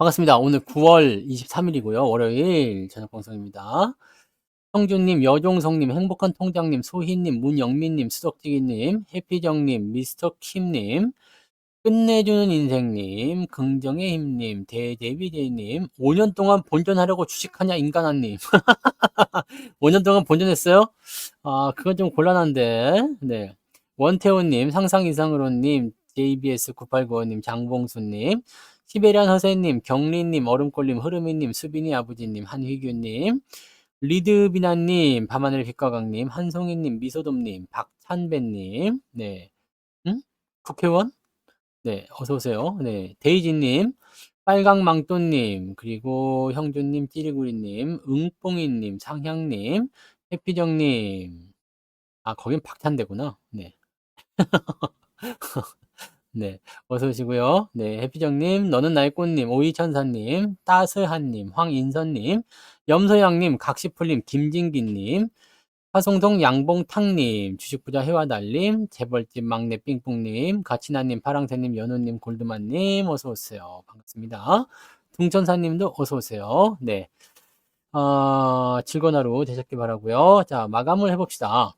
반갑습니다. 오늘 9월 23일이고요. 월요일 저녁 방송입니다. 성준님, 여종성님, 행복한 통장님, 소희님, 문영민님, 수덕지기님, 해피정님, 미스터킴님, 끝내주는 인생님, 긍정의 힘님, 대데비데이님, 5년 동안 본전하려고 주식하냐 인간아님. 5년 동안 본전했어요? 아, 그건 좀 곤란한데. 네. 원태호님, 상상 이상으로님, JBS9895님, 장봉수님, 시베리안 허세님, 경리님, 얼음골님, 흐르미님, 수빈이 아버지님, 한휘규님, 리드비나님, 밤하늘 빛과강님, 한송이님, 미소돔님, 박찬배님, 네. 응? 국회의원? 네, 어서오세요. 네. 데이지님, 빨강망토님, 그리고 형준님, 찌리구리님, 응뽕이님, 상향님, 해피정님, 아, 거긴 박찬대구나. 네. 네. 어서 오시고요. 네. 해피정님, 너는 나의 꽃님, 오이천사님, 따스한님, 황인선님, 염소양님, 각시풀님, 김진기님, 화송동 양봉탕님, 주식부자 해와달님, 재벌집 막내 삥뽕님, 가치나님, 파랑새님, 연우님, 골드만님, 어서오세요. 반갑습니다. 둥천사님도 어서오세요. 네. 즐거운 하루 되셨길 바라고요. 자, 마감을 해봅시다.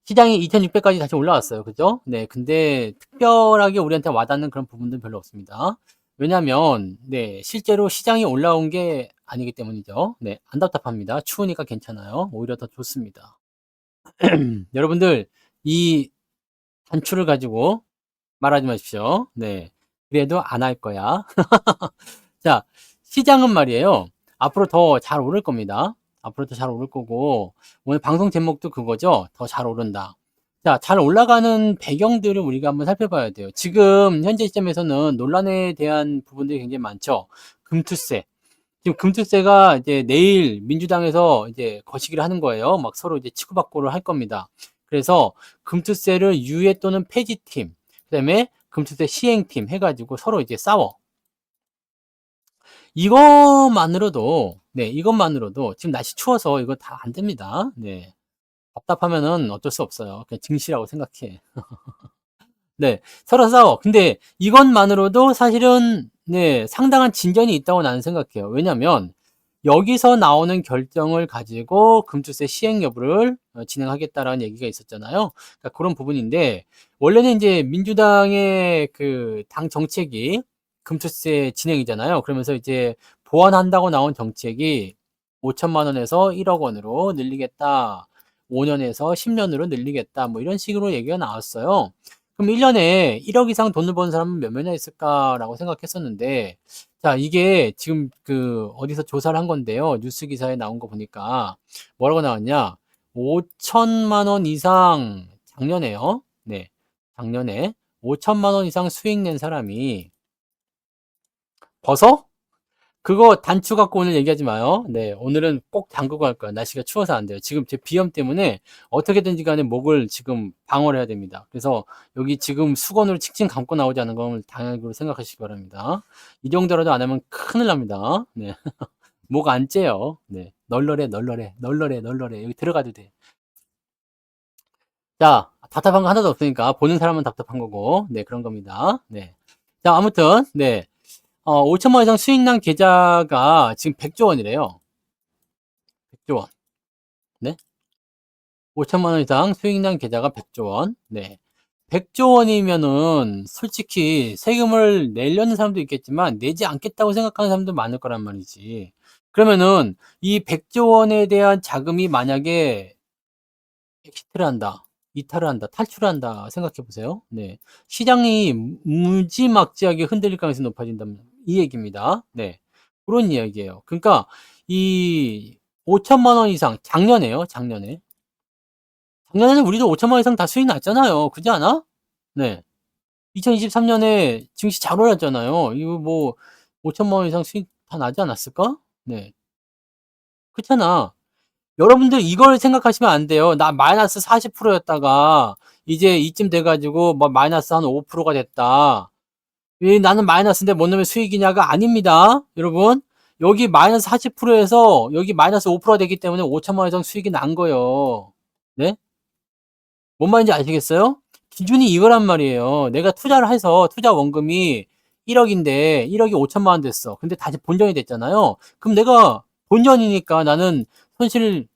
시장이 2600까지 다시 올라왔어요. 그죠? 네. 근데 특별하게 우리한테 와닿는 그런 부분들은 별로 없습니다. 왜냐면, 네. 실제로 시장이 올라온 게 아니기 때문이죠. 네. 안 답답합니다. 추우니까 괜찮아요. 오히려 더 좋습니다. 여러분들, 이 단추를 가지고 말하지 마십시오. 네. 그래도 안 할 거야. 자, 시장은 말이에요. 앞으로 더 잘 오를 겁니다. 앞으로 더 잘 오를 거고, 오늘 방송 제목도 그거죠. 더 잘 오른다. 자, 잘 올라가는 배경들을 우리가 한번 살펴봐야 돼요. 지금 현재 시점에서는 논란에 대한 부분들이 굉장히 많죠. 금투세. 지금 금투세가 이제 내일 민주당에서 이제 거시기를 하는 거예요. 막 서로 이제 치고받고를 할 겁니다. 그래서 금투세를 유예 또는 폐지팀, 그다음에 금투세 시행팀 해가지고 서로 이제 싸워. 이것만으로도, 네, 이것만으로도 지금 날씨 추워서 이거 다 안 됩니다. 네. 답답하면은 어쩔 수 없어요. 그냥 증시라고 생각해. 네, 서로 싸워. 근데 이것만으로도 사실은, 네, 상당한 진전이 있다고 나는 생각해요. 왜냐면, 여기서 나오는 결정을 가지고 금투세 시행 여부를 진행하겠다라는 얘기가 있었잖아요. 그러니까 그런 부분인데, 원래는 이제 민주당의 그 당 정책이 금투세 진행이잖아요. 그러면서 이제 보완한다고 나온 정책이 5천만 원에서 1억 원으로 늘리겠다. 5년에서 10년으로 늘리겠다. 뭐 이런 식으로 얘기가 나왔어요. 그럼 1년에 1억 이상 돈을 버는 사람은 몇 명이나 있을까라고 생각했었는데, 자, 이게 지금 그 어디서 조사를 한 건데요. 뉴스 기사에 나온 거 보니까 뭐라고 나왔냐? 5천만 원 이상 작년에요. 네. 작년에 5천만 원 이상 수익 낸 사람이 벌써 그거 단추 갖고 오늘 얘기하지 마요. 네, 오늘은 꼭 잠그고 할 거야. 날씨가 추워서 안 돼요. 지금 제 비염 때문에 어떻게든지 간에 목을 지금 방어를 해야 됩니다. 그래서 여기 지금 수건으로 칙칙 감고 나오지 않은 걸 당연히 생각하시기 바랍니다. 이 정도라도 안 하면 큰일 납니다. 네. 목 안 째요. 네. 널널해, 널널해, 널널해, 널널해. 여기 들어가도 돼. 자, 답답한 거 하나도 없으니까 보는 사람은 답답한 거고, 네, 그런 겁니다. 네. 자, 아무튼, 네. 5천만 원 이상 수익 난 계좌가 지금 100조 원이래요. 100조 원. 네. 5천만 원 이상 수익 난 계좌가 100조 원. 네. 100조 원이면은 솔직히 세금을 내려는 사람도 있겠지만 내지 않겠다고 생각하는 사람도 많을 거란 말이지. 그러면은 이 100조 원에 대한 자금이 만약에 엑시트를 한다, 이탈을 한다, 탈출을 한다 생각해 보세요. 네. 시장이 무지막지하게 흔들릴 가능성이 높아진다면 이 얘기입니다. 네. 그런 이야기예요. 그러니까 이 5천만 원 이상 작년에요. 작년에. 작년에는 우리도 5천만 원 이상 다 수익 났잖아요. 그지 않아? 네. 2023년에 증시 잘 올랐잖아요. 이거 뭐 5천만 원 이상 수익 다 나지 않았을까? 네. 그렇잖아. 여러분들 이걸 생각하시면 안 돼요. 나 마이너스 40%였다가 이제 이쯤 돼가지고 뭐 마이너스 한 5%가 됐다. 왜 나는 마이너스인데 뭔 놈의 수익이냐가 아닙니다. 여러분. 여기 마이너스 40%에서 여기 마이너스 5%가 되기 때문에 5천만 원 이상 수익이 난 거예요. 네? 뭔 말인지 아시겠어요? 기준이 이거란 말이에요. 내가 투자를 해서 투자 원금이 1억인데 1억이 5천만 원 됐어. 근데 다시 본전이 됐잖아요. 그럼 내가 본전이니까 나는 손실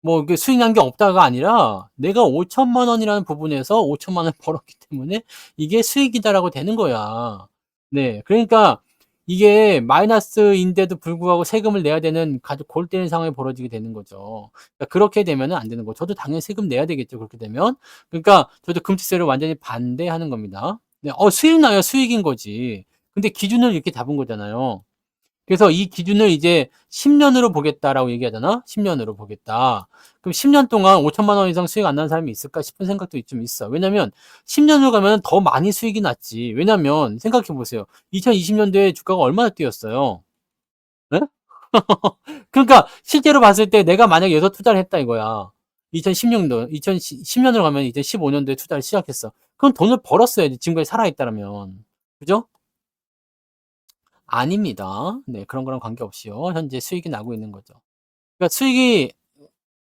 뭐 이게 수익 난 게 없다가 아니라 내가 5천만 원이라는 부분에서 5천만 원 벌었기 때문에 이게 수익이다라고 되는 거야. 네. 그러니까 이게 마이너스인데도 불구하고 세금을 내야 되는 아주 골 때리는 상황이 벌어지게 되는 거죠. 그러니까 그렇게 되면은 안 되는 거죠. 저도 당연히 세금 내야 되겠죠, 그렇게 되면. 그러니까 저도 금투세를 완전히 반대하는 겁니다. 네. 수익 나야 수익인 거지. 근데 기준을 이렇게 잡은 거잖아요. 그래서 이 기준을 이제 10년으로 보겠다라고 얘기하잖아. 10년으로 보겠다. 그럼 10년 동안 5천만 원 이상 수익 안 나는 사람이 있을까 싶은 생각도 좀 있어. 왜냐면 10년으로 가면 더 많이 수익이 났지. 왜냐면 생각해 보세요. 2020년도에 주가가 얼마나 뛰었어요. 네? 그러니까 실제로 봤을 때 내가 만약에 여기서 투자를 했다 이거야. 2016년도, 2010년으로 가면 이제 15년도에 투자를 시작했어. 그럼 돈을 벌었어야지. 지금까지 살아있다면. 그죠? 아닙니다. 네, 그런 거랑 관계없이요. 현재 수익이 나고 있는 거죠. 그러니까 수익이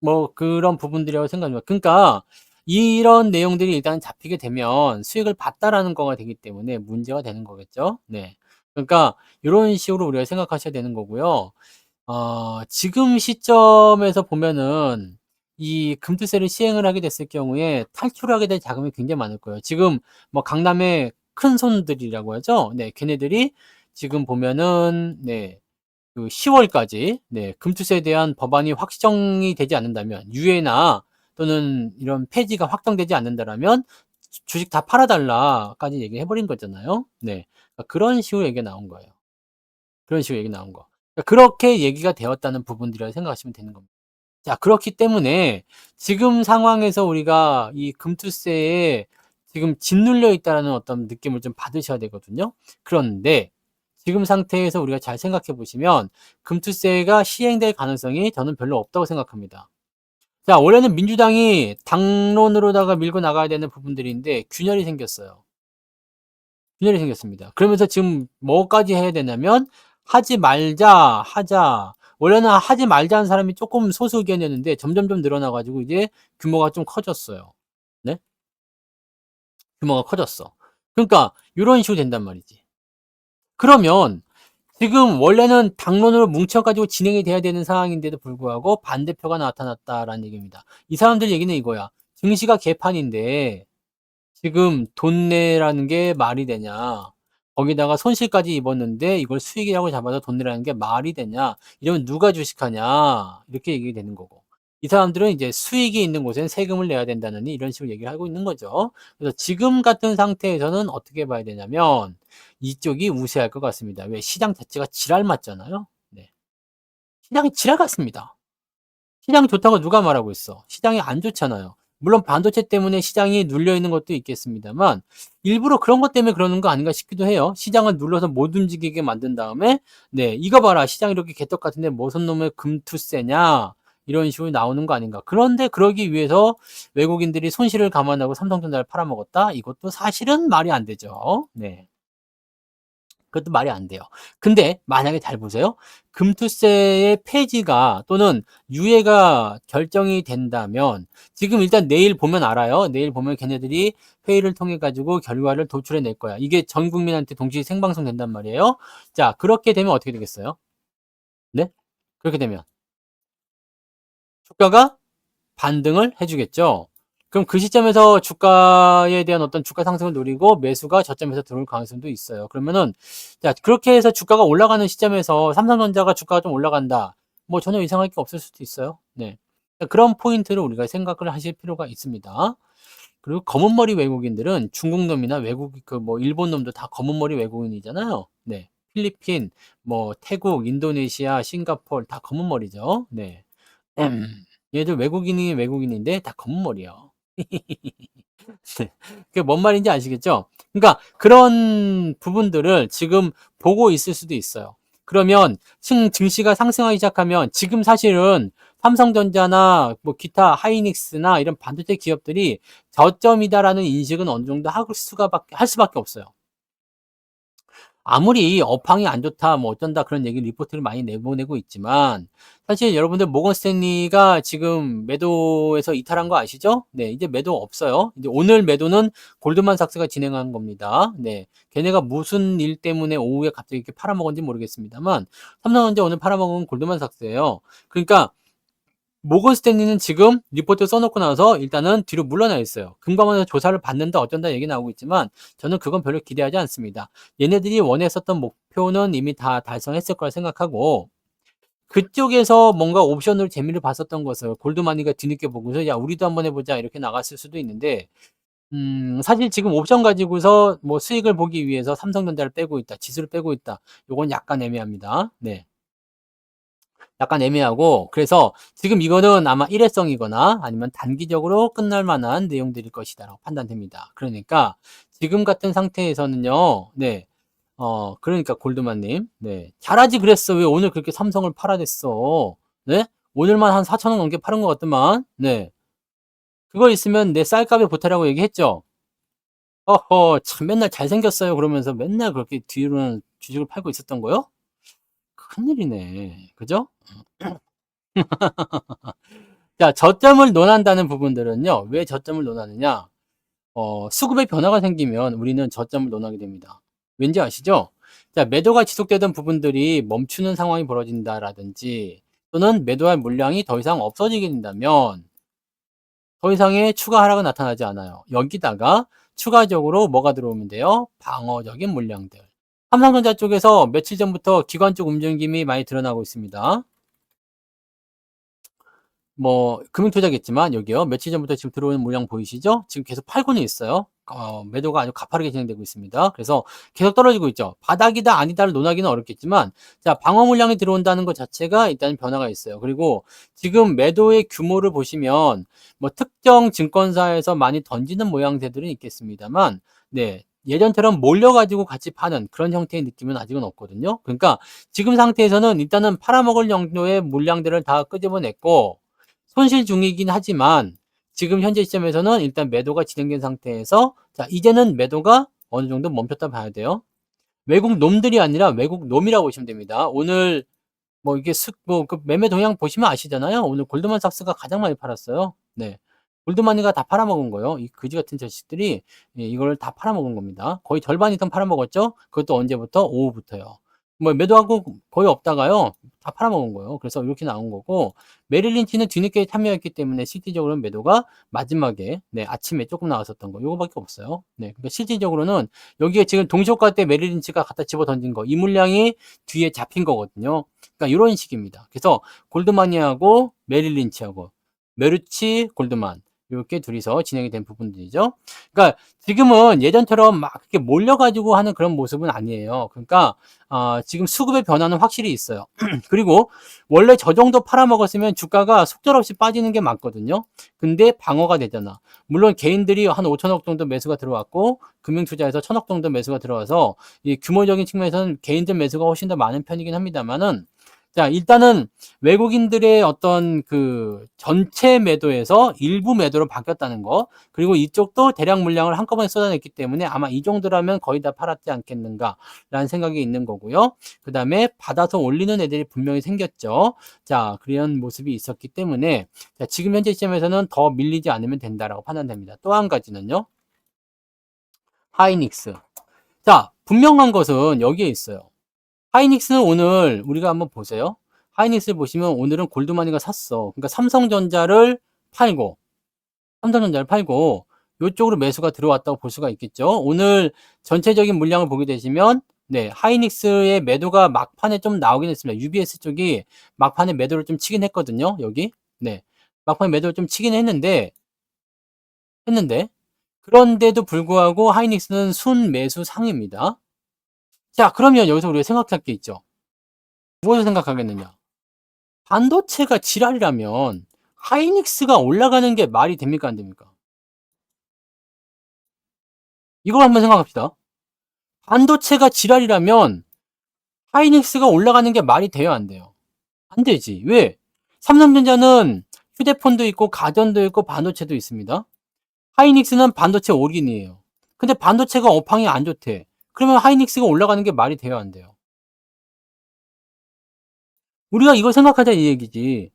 뭐 그런 부분들이라고 생각합니다. 그러니까 이런 내용들이 일단 잡히게 되면 수익을 봤다라는 거가 되기 때문에 문제가 되는 거겠죠. 네. 그러니까 이런 식으로 우리가 생각하셔야 되는 거고요. 지금 시점에서 보면은 이 금투세를 시행을 하게 됐을 경우에 탈출하게 될 자금이 굉장히 많을 거예요. 지금 뭐 강남의 큰 손들이라고 하죠. 네, 걔네들이 지금 보면은 네, 그 10월까지 네, 금투세에 대한 법안이 확정이 되지 않는다면 유예나 또는 이런 폐지가 확정되지 않는다라면 주식 다 팔아달라까지 얘기해 버린 거잖아요. 네, 그러니까 그런 식으로 얘기가 나온 거예요. 그런 식으로 얘기 나온 거. 그러니까 그렇게 얘기가 되었다는 부분들이라고 생각하시면 되는 겁니다. 자, 그렇기 때문에 지금 상황에서 우리가 이 금투세에 지금 짓눌려 있다는 어떤 느낌을 좀 받으셔야 되거든요. 그런데 지금 상태에서 우리가 잘 생각해 보시면 금투세가 시행될 가능성이 저는 별로 없다고 생각합니다. 자, 원래는 민주당이 당론으로다가 밀고 나가야 되는 부분들인데 균열이 생겼어요. 균열이 생겼습니다. 그러면서 지금 뭐까지 해야 되냐면 하지 말자, 하자. 원래는 하지 말자는 사람이 조금 소수 의견이었는데 점점점 늘어나가지고 이제 규모가 좀 커졌어요. 네? 규모가 커졌어. 그러니까 이런 식으로 된단 말이지. 그러면 지금 원래는 당론으로 뭉쳐가지고 진행이 돼야 되는 상황인데도 불구하고 반대표가 나타났다라는 얘기입니다. 이 사람들 얘기는 이거야. 증시가 개판인데 지금 돈 내라는 게 말이 되냐. 거기다가 손실까지 입었는데 이걸 수익이라고 잡아서 돈 내라는 게 말이 되냐. 이러면 누가 주식하냐. 이렇게 얘기 되는 거고. 이 사람들은 이제 수익이 있는 곳엔 세금을 내야 된다느니 이런 식으로 얘기를 하고 있는 거죠. 그래서 지금 같은 상태에서는 어떻게 봐야 되냐면 이쪽이 우세할 것 같습니다. 왜? 시장 자체가 지랄 맞잖아요. 네. 시장이 지랄 같습니다. 시장이 좋다고 누가 말하고 있어? 시장이 안 좋잖아요. 물론 반도체 때문에 시장이 눌려 있는 것도 있겠습니다만 일부러 그런 것 때문에 그러는 거 아닌가 싶기도 해요. 시장을 눌러서 못 움직이게 만든 다음에 네, 이거 봐라. 시장 이렇게 개떡 같은데 무슨 놈의 금투세냐? 이런 식으로 나오는 거 아닌가. 그런데 그러기 위해서 외국인들이 손실을 감안하고 삼성전자를 팔아먹었다? 이것도 사실은 말이 안 되죠. 네. 그것도 말이 안 돼요. 근데 만약에 잘 보세요. 금투세의 폐지가 또는 유예가 결정이 된다면 지금 일단 내일 보면 알아요. 내일 보면 걔네들이 회의를 통해 가지고 결과를 도출해 낼 거야. 이게 전 국민한테 동시 생방송 된단 말이에요. 자, 그렇게 되면 어떻게 되겠어요? 네? 그렇게 되면 주가가 반등을 해주겠죠. 그럼 그 시점에서 주가에 대한 어떤 주가 상승을 노리고 매수가 저점에서 들어올 가능성도 있어요. 그러면은 자, 그렇게 해서 주가가 올라가는 시점에서 삼성전자가 주가가 좀 올라간다. 뭐 전혀 이상할 게 없을 수도 있어요. 네. 그런 포인트를 우리가 생각을 하실 필요가 있습니다. 그리고 검은 머리 외국인들은 중국 놈이나 외국 그 뭐 일본 놈도 다 검은 머리 외국인이잖아요. 네. 필리핀, 뭐 태국, 인도네시아, 싱가포르 다 검은 머리죠. 네. 얘들 외국인이 외국인인데 다 검은 머리야. 네. 그게 뭔 말인지 아시겠죠? 그러니까 그런 부분들을 지금 보고 있을 수도 있어요. 그러면 증시가 상승하기 시작하면 지금 사실은 삼성전자나 뭐 기타 하이닉스나 이런 반도체 기업들이 저점이다라는 인식은 어느 정도 할 수밖에 없어요. 아무리 업황이 안 좋다, 뭐 어쩐다 그런 얘기 리포트를 많이 내보내고 있지만 사실 여러분들 모건 스탠리가 지금 매도에서 이탈한 거 아시죠? 네, 이제 매도 없어요. 이제 오늘 매도는 골드만삭스가 진행한 겁니다. 네, 걔네가 무슨 일 때문에 오후에 갑자기 이렇게 팔아먹은지 모르겠습니다만 삼성전자 오늘 팔아먹은 골드만삭스예요. 그러니까 모건 스탠리는 지금 리포트 써놓고 나서 일단은 뒤로 물러나 있어요. 금감원에서 조사를 받는다 어쩐다 얘기 나오고 있지만 저는 그건 별로 기대하지 않습니다. 얘네들이 원했었던 목표는 이미 다 달성했을 거라 생각하고 그쪽에서 뭔가 옵션으로 재미를 봤었던 것을 골드마니가 뒤늦게 보고서 야 우리도 한번 해보자 이렇게 나갔을 수도 있는데 사실 지금 옵션 가지고서 뭐 수익을 보기 위해서 삼성전자를 빼고 있다, 지수를 빼고 있다. 요건 약간 애매합니다. 네. 약간 애매하고 그래서 지금 이거는 아마 일회성이거나 아니면 단기적으로 끝날 만한 내용들일 것이다라고 판단됩니다. 그러니까 지금 같은 상태에서는요. 네. 그러니까 골드만님. 네. 잘하지 그랬어. 왜 오늘 그렇게 삼성을 팔아댔어? 네? 오늘만 한 4,000원 넘게 팔은 것 같더만. 네. 그거 있으면 내 쌀값에 보태라고 얘기했죠. 어허, 참 맨날 잘생겼어요. 그러면서 맨날 그렇게 뒤로는 주식을 팔고 있었던 거요? 큰일이네. 그죠? 자, 저점을 논한다는 부분들은요. 왜 저점을 논하느냐? 수급의 변화가 생기면 우리는 저점을 논하게 됩니다. 왠지 아시죠? 자, 매도가 지속되던 부분들이 멈추는 상황이 벌어진다라든지 또는 매도할 물량이 더 이상 없어지게 된다면 더 이상의 추가 하락은 나타나지 않아요. 여기다가 추가적으로 뭐가 들어오면 돼요? 방어적인 물량들. 삼성전자 쪽에서 며칠 전부터 기관 쪽 움직임이 많이 드러나고 있습니다. 뭐 금융투자겠지만 여기요. 며칠 전부터 지금 들어오는 물량 보이시죠? 지금 계속 팔고는 있어요. 매도가 아주 가파르게 진행되고 있습니다. 그래서 계속 떨어지고 있죠. 바닥이다 아니다를 논하기는 어렵겠지만 자 방어 물량이 들어온다는 것 자체가 일단 변화가 있어요. 그리고 지금 매도의 규모를 보시면 뭐 특정 증권사에서 많이 던지는 모양새들은 있겠습니다만 네 예전처럼 몰려가지고 같이 파는 그런 형태의 느낌은 아직은 없거든요. 그러니까 지금 상태에서는 일단은 팔아먹을 정도의 물량들을 다 끄집어냈고 손실 중이긴 하지만 지금 현재 시점에서는 일단 매도가 진행된 상태에서 자 이제는 매도가 어느 정도 멈췄다 봐야 돼요. 외국 놈들이 아니라 외국 놈이라고 보시면 됩니다. 오늘 뭐 이게 그 매매 동향 보시면 아시잖아요. 오늘 골드만삭스가 가장 많이 팔았어요. 네. 골드만이가 다 팔아먹은 거예요. 이 그지 같은 자식들이 이걸 다 팔아먹은 겁니다. 거의 절반 이상 팔아먹었죠. 그것도 언제부터? 오후부터요. 뭐 매도하고 거의 없다가요. 다 팔아먹은 거예요. 그래서 이렇게 나온 거고 메릴 린치는 뒤늦게 참여했기 때문에 실질적으로는 매도가 마지막에 네, 아침에 조금 나왔었던 거 요거밖에 없어요. 네, 그러니까 실질적으로는 여기에 지금 동시효과 때 메릴 린치가 갖다 집어 던진 거 이 물량이 뒤에 잡힌 거거든요. 그러니까 이런 식입니다. 그래서 골드마니하고 메릴 린치하고 메르치 골드만 이렇게 둘이서 진행이 된 부분들이죠. 그러니까 지금은 예전처럼 막 이렇게 몰려가지고 하는 그런 모습은 아니에요. 그러니까 지금 수급의 변화는 확실히 있어요. 그리고 원래 저 정도 팔아먹었으면 주가가 속절없이 빠지는 게 맞거든요. 근데 방어가 되잖아. 물론 개인들이 한 5천억 정도 매수가 들어왔고 금융투자에서 1,000억 정도 매수가 들어와서 이 규모적인 측면에서는 개인들 매수가 훨씬 더 많은 편이긴 합니다만은 자, 일단은 외국인들의 어떤 그 전체 매도에서 일부 매도로 바뀌었다는 거, 그리고 이쪽도 대량 물량을 한꺼번에 쏟아냈기 때문에 아마 이 정도라면 거의 다 팔았지 않겠는가라는 생각이 있는 거고요. 그 다음에 받아서 올리는 애들이 분명히 생겼죠. 자, 그런 모습이 있었기 때문에 자, 지금 현재 시점에서는 더 밀리지 않으면 된다라고 판단됩니다. 또 한 가지는요. 하이닉스. 자, 분명한 것은 여기에 있어요. 하이닉스는 오늘 우리가 한번 보세요. 하이닉스를 보시면 오늘은 골드마니가 샀어. 그러니까 삼성전자를 팔고 이쪽으로 매수가 들어왔다고 볼 수가 있겠죠. 오늘 전체적인 물량을 보게 되시면 네, 하이닉스의 매도가 막판에 좀 나오긴 했습니다. UBS 쪽이 막판에 매도를 좀 치긴 했거든요. 여기. 네. 막판에 매도를 좀 치긴 했는데 그런데도 불구하고 하이닉스는 순매수 상입니다. 자, 그러면 여기서 우리가 생각할 게 있죠. 무엇을 생각하겠느냐? 반도체가 지랄이라면 하이닉스가 올라가는 게 말이 됩니까? 안 됩니까? 이걸 한번 생각합시다. 반도체가 지랄이라면 하이닉스가 올라가는 게 말이 돼요? 안 돼요? 안 되지. 왜? 삼성전자는 휴대폰도 있고 가전도 있고 반도체도 있습니다. 하이닉스는 반도체 올인이에요. 근데 반도체가 업황이 안 좋대. 그러면 하이닉스가 올라가는 게 말이 돼요, 안 돼요? 우리가 이걸 생각하자 이 얘기지.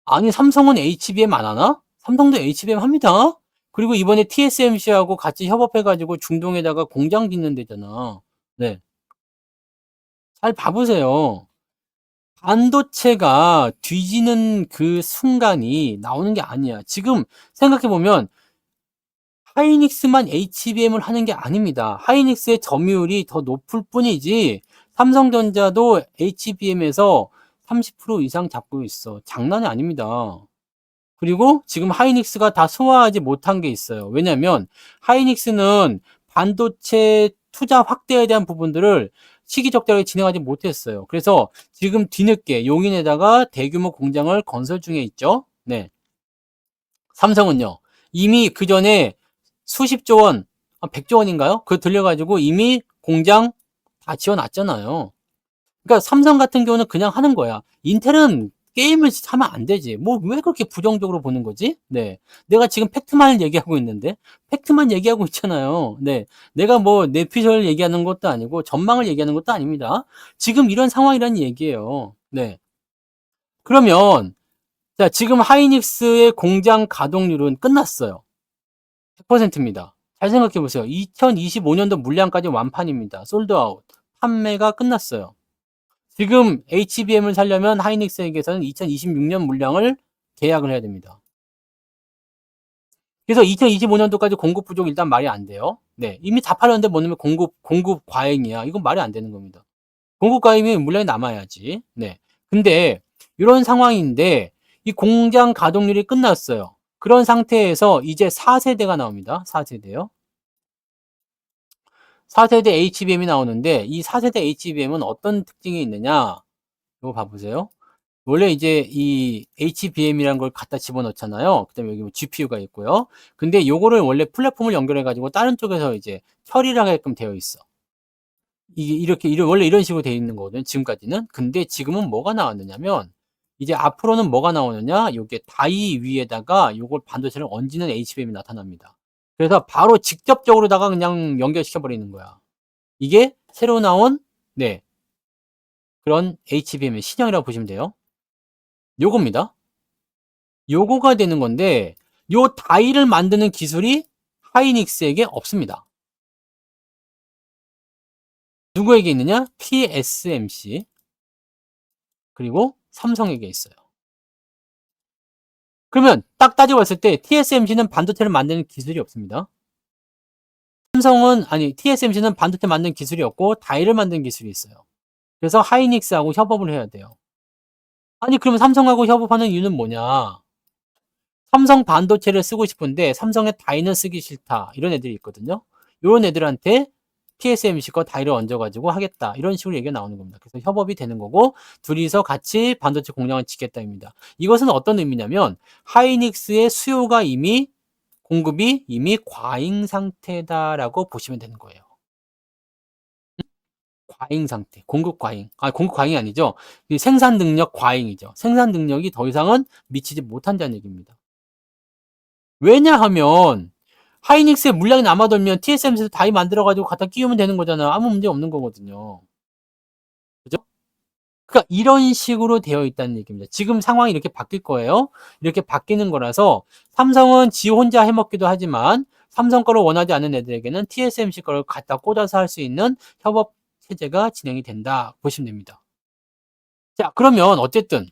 아니, 삼성은 HBM 안 하나? 삼성도 HBM 합니다. 그리고 이번에 TSMC하고 같이 협업해가지고 중동에다가 공장 짓는 데잖아. 네. 잘 봐보세요. 반도체가 뒤지는 그 순간이 나오는 게 아니야. 지금 생각해보면 하이닉스만 HBM을 하는 게 아닙니다. 하이닉스의 점유율이 더 높을 뿐이지 삼성전자도 HBM에서 30% 이상 잡고 있어. 장난이 아닙니다. 그리고 지금 하이닉스가 다 소화하지 못한 게 있어요. 왜냐면 하이닉스는 반도체 투자 확대에 대한 부분들을 시기적절하게 진행하지 못했어요. 그래서 지금 뒤늦게 용인에다가 대규모 공장을 건설 중에 있죠. 네. 삼성은요. 이미 그 전에 수십조 원, 100조 원인가요? 그거 들려가지고 이미 공장 다 지어놨잖아요. 그러니까 삼성 같은 경우는 그냥 하는 거야. 인텔은 게임을 하면 안 되지. 뭐 왜 그렇게 부정적으로 보는 거지? 네. 내가 지금 팩트만 얘기하고 있는데 팩트만 얘기하고 있잖아요. 네. 내가 뭐 내피셜 얘기하는 것도 아니고 전망을 얘기하는 것도 아닙니다. 지금 이런 상황이라는 얘기예요. 네. 그러면 자, 지금 하이닉스의 공장 가동률은 끝났어요. 100%입니다. 잘 생각해 보세요. 2025년도 물량까지 완판입니다. 솔드아웃. 판매가 끝났어요. 지금 HBM을 사려면 하이닉스에게서는 2026년 물량을 계약을 해야 됩니다. 그래서 2025년도까지 공급 부족 일단 말이 안 돼요. 네. 이미 다 팔렸는데 뭐냐면 공급 과잉이야. 이건 말이 안 되는 겁니다. 공급 과잉이면 물량이 남아야지. 네. 근데 이런 상황인데 이 공장 가동률이 끝났어요. 그런 상태에서 이제 4세대가 나옵니다. 4세대요. 4세대 HBM이 나오는데 이 4세대 HBM은 어떤 특징이 있느냐? 이거 봐보세요. 원래 이제 이 HBM이라는 걸 갖다 집어넣잖아요. 그다음에 여기 뭐 GPU가 있고요. 근데 요거를 원래 플랫폼을 연결해 가지고 다른 쪽에서 이제 처리를 하게끔 되어 있어. 이게 원래 이런 식으로 되어 있는 거거든요. 지금까지는. 근데 지금은 뭐가 나왔느냐면 이제 앞으로는 뭐가 나오느냐? 요게 다이 위에다가 요걸 반도체를 얹는 HBM이 나타납니다. 그래서 바로 직접적으로다가 그냥 연결시켜 버리는 거야. 이게 새로 나온 네. 그런 HBM의 신형이라고 보시면 돼요. 요겁니다. 요거가 되는 건데 요 다이를 만드는 기술이 하이닉스에게 없습니다. 누구에게 있느냐? TSMC 그리고 삼성에게 있어요. 그러면 딱 따져 봤을 때 TSMC는 반도체를 만드는 기술이 없습니다. TSMC는 반도체 만드는 기술이 없고 다이를 만드는 기술이 있어요. 그래서 하이닉스하고 협업을 해야 돼요. 아니 그러면 삼성하고 협업하는 이유는 뭐냐? 삼성 반도체를 쓰고 싶은데 삼성의 다이는 쓰기 싫다. 이런 애들이 있거든요. 이런 애들한테 TSMC 거 다이를 얹어가지고 하겠다. 이런 식으로 얘기가 나오는 겁니다. 그래서 협업이 되는 거고 둘이서 같이 반도체 공장을 짓겠다입니다. 이것은 어떤 의미냐면 하이닉스의 수요가 공급이 이미 과잉 상태다라고 보시면 되는 거예요. 과잉 상태, 공급 과잉. 공급 과잉이 아니죠. 생산 능력 과잉이죠. 생산 능력이 더 이상은 미치지 못한다는 얘기입니다. 왜냐하면 하이닉스에 물량이 남아돌면 TSMC에서 다이 만들어가지고 갖다 끼우면 되는 거잖아. 아무 문제 없는 거거든요. 그죠? 그러니까 이런 식으로 되어 있다는 얘기입니다. 지금 상황이 이렇게 바뀔 거예요. 이렇게 바뀌는 거라서 삼성은 지 혼자 해먹기도 하지만 삼성 거를 원하지 않는 애들에게는 TSMC 거를 갖다 꽂아서 할 수 있는 협업 체제가 진행이 된다 보시면 됩니다. 자, 그러면 어쨌든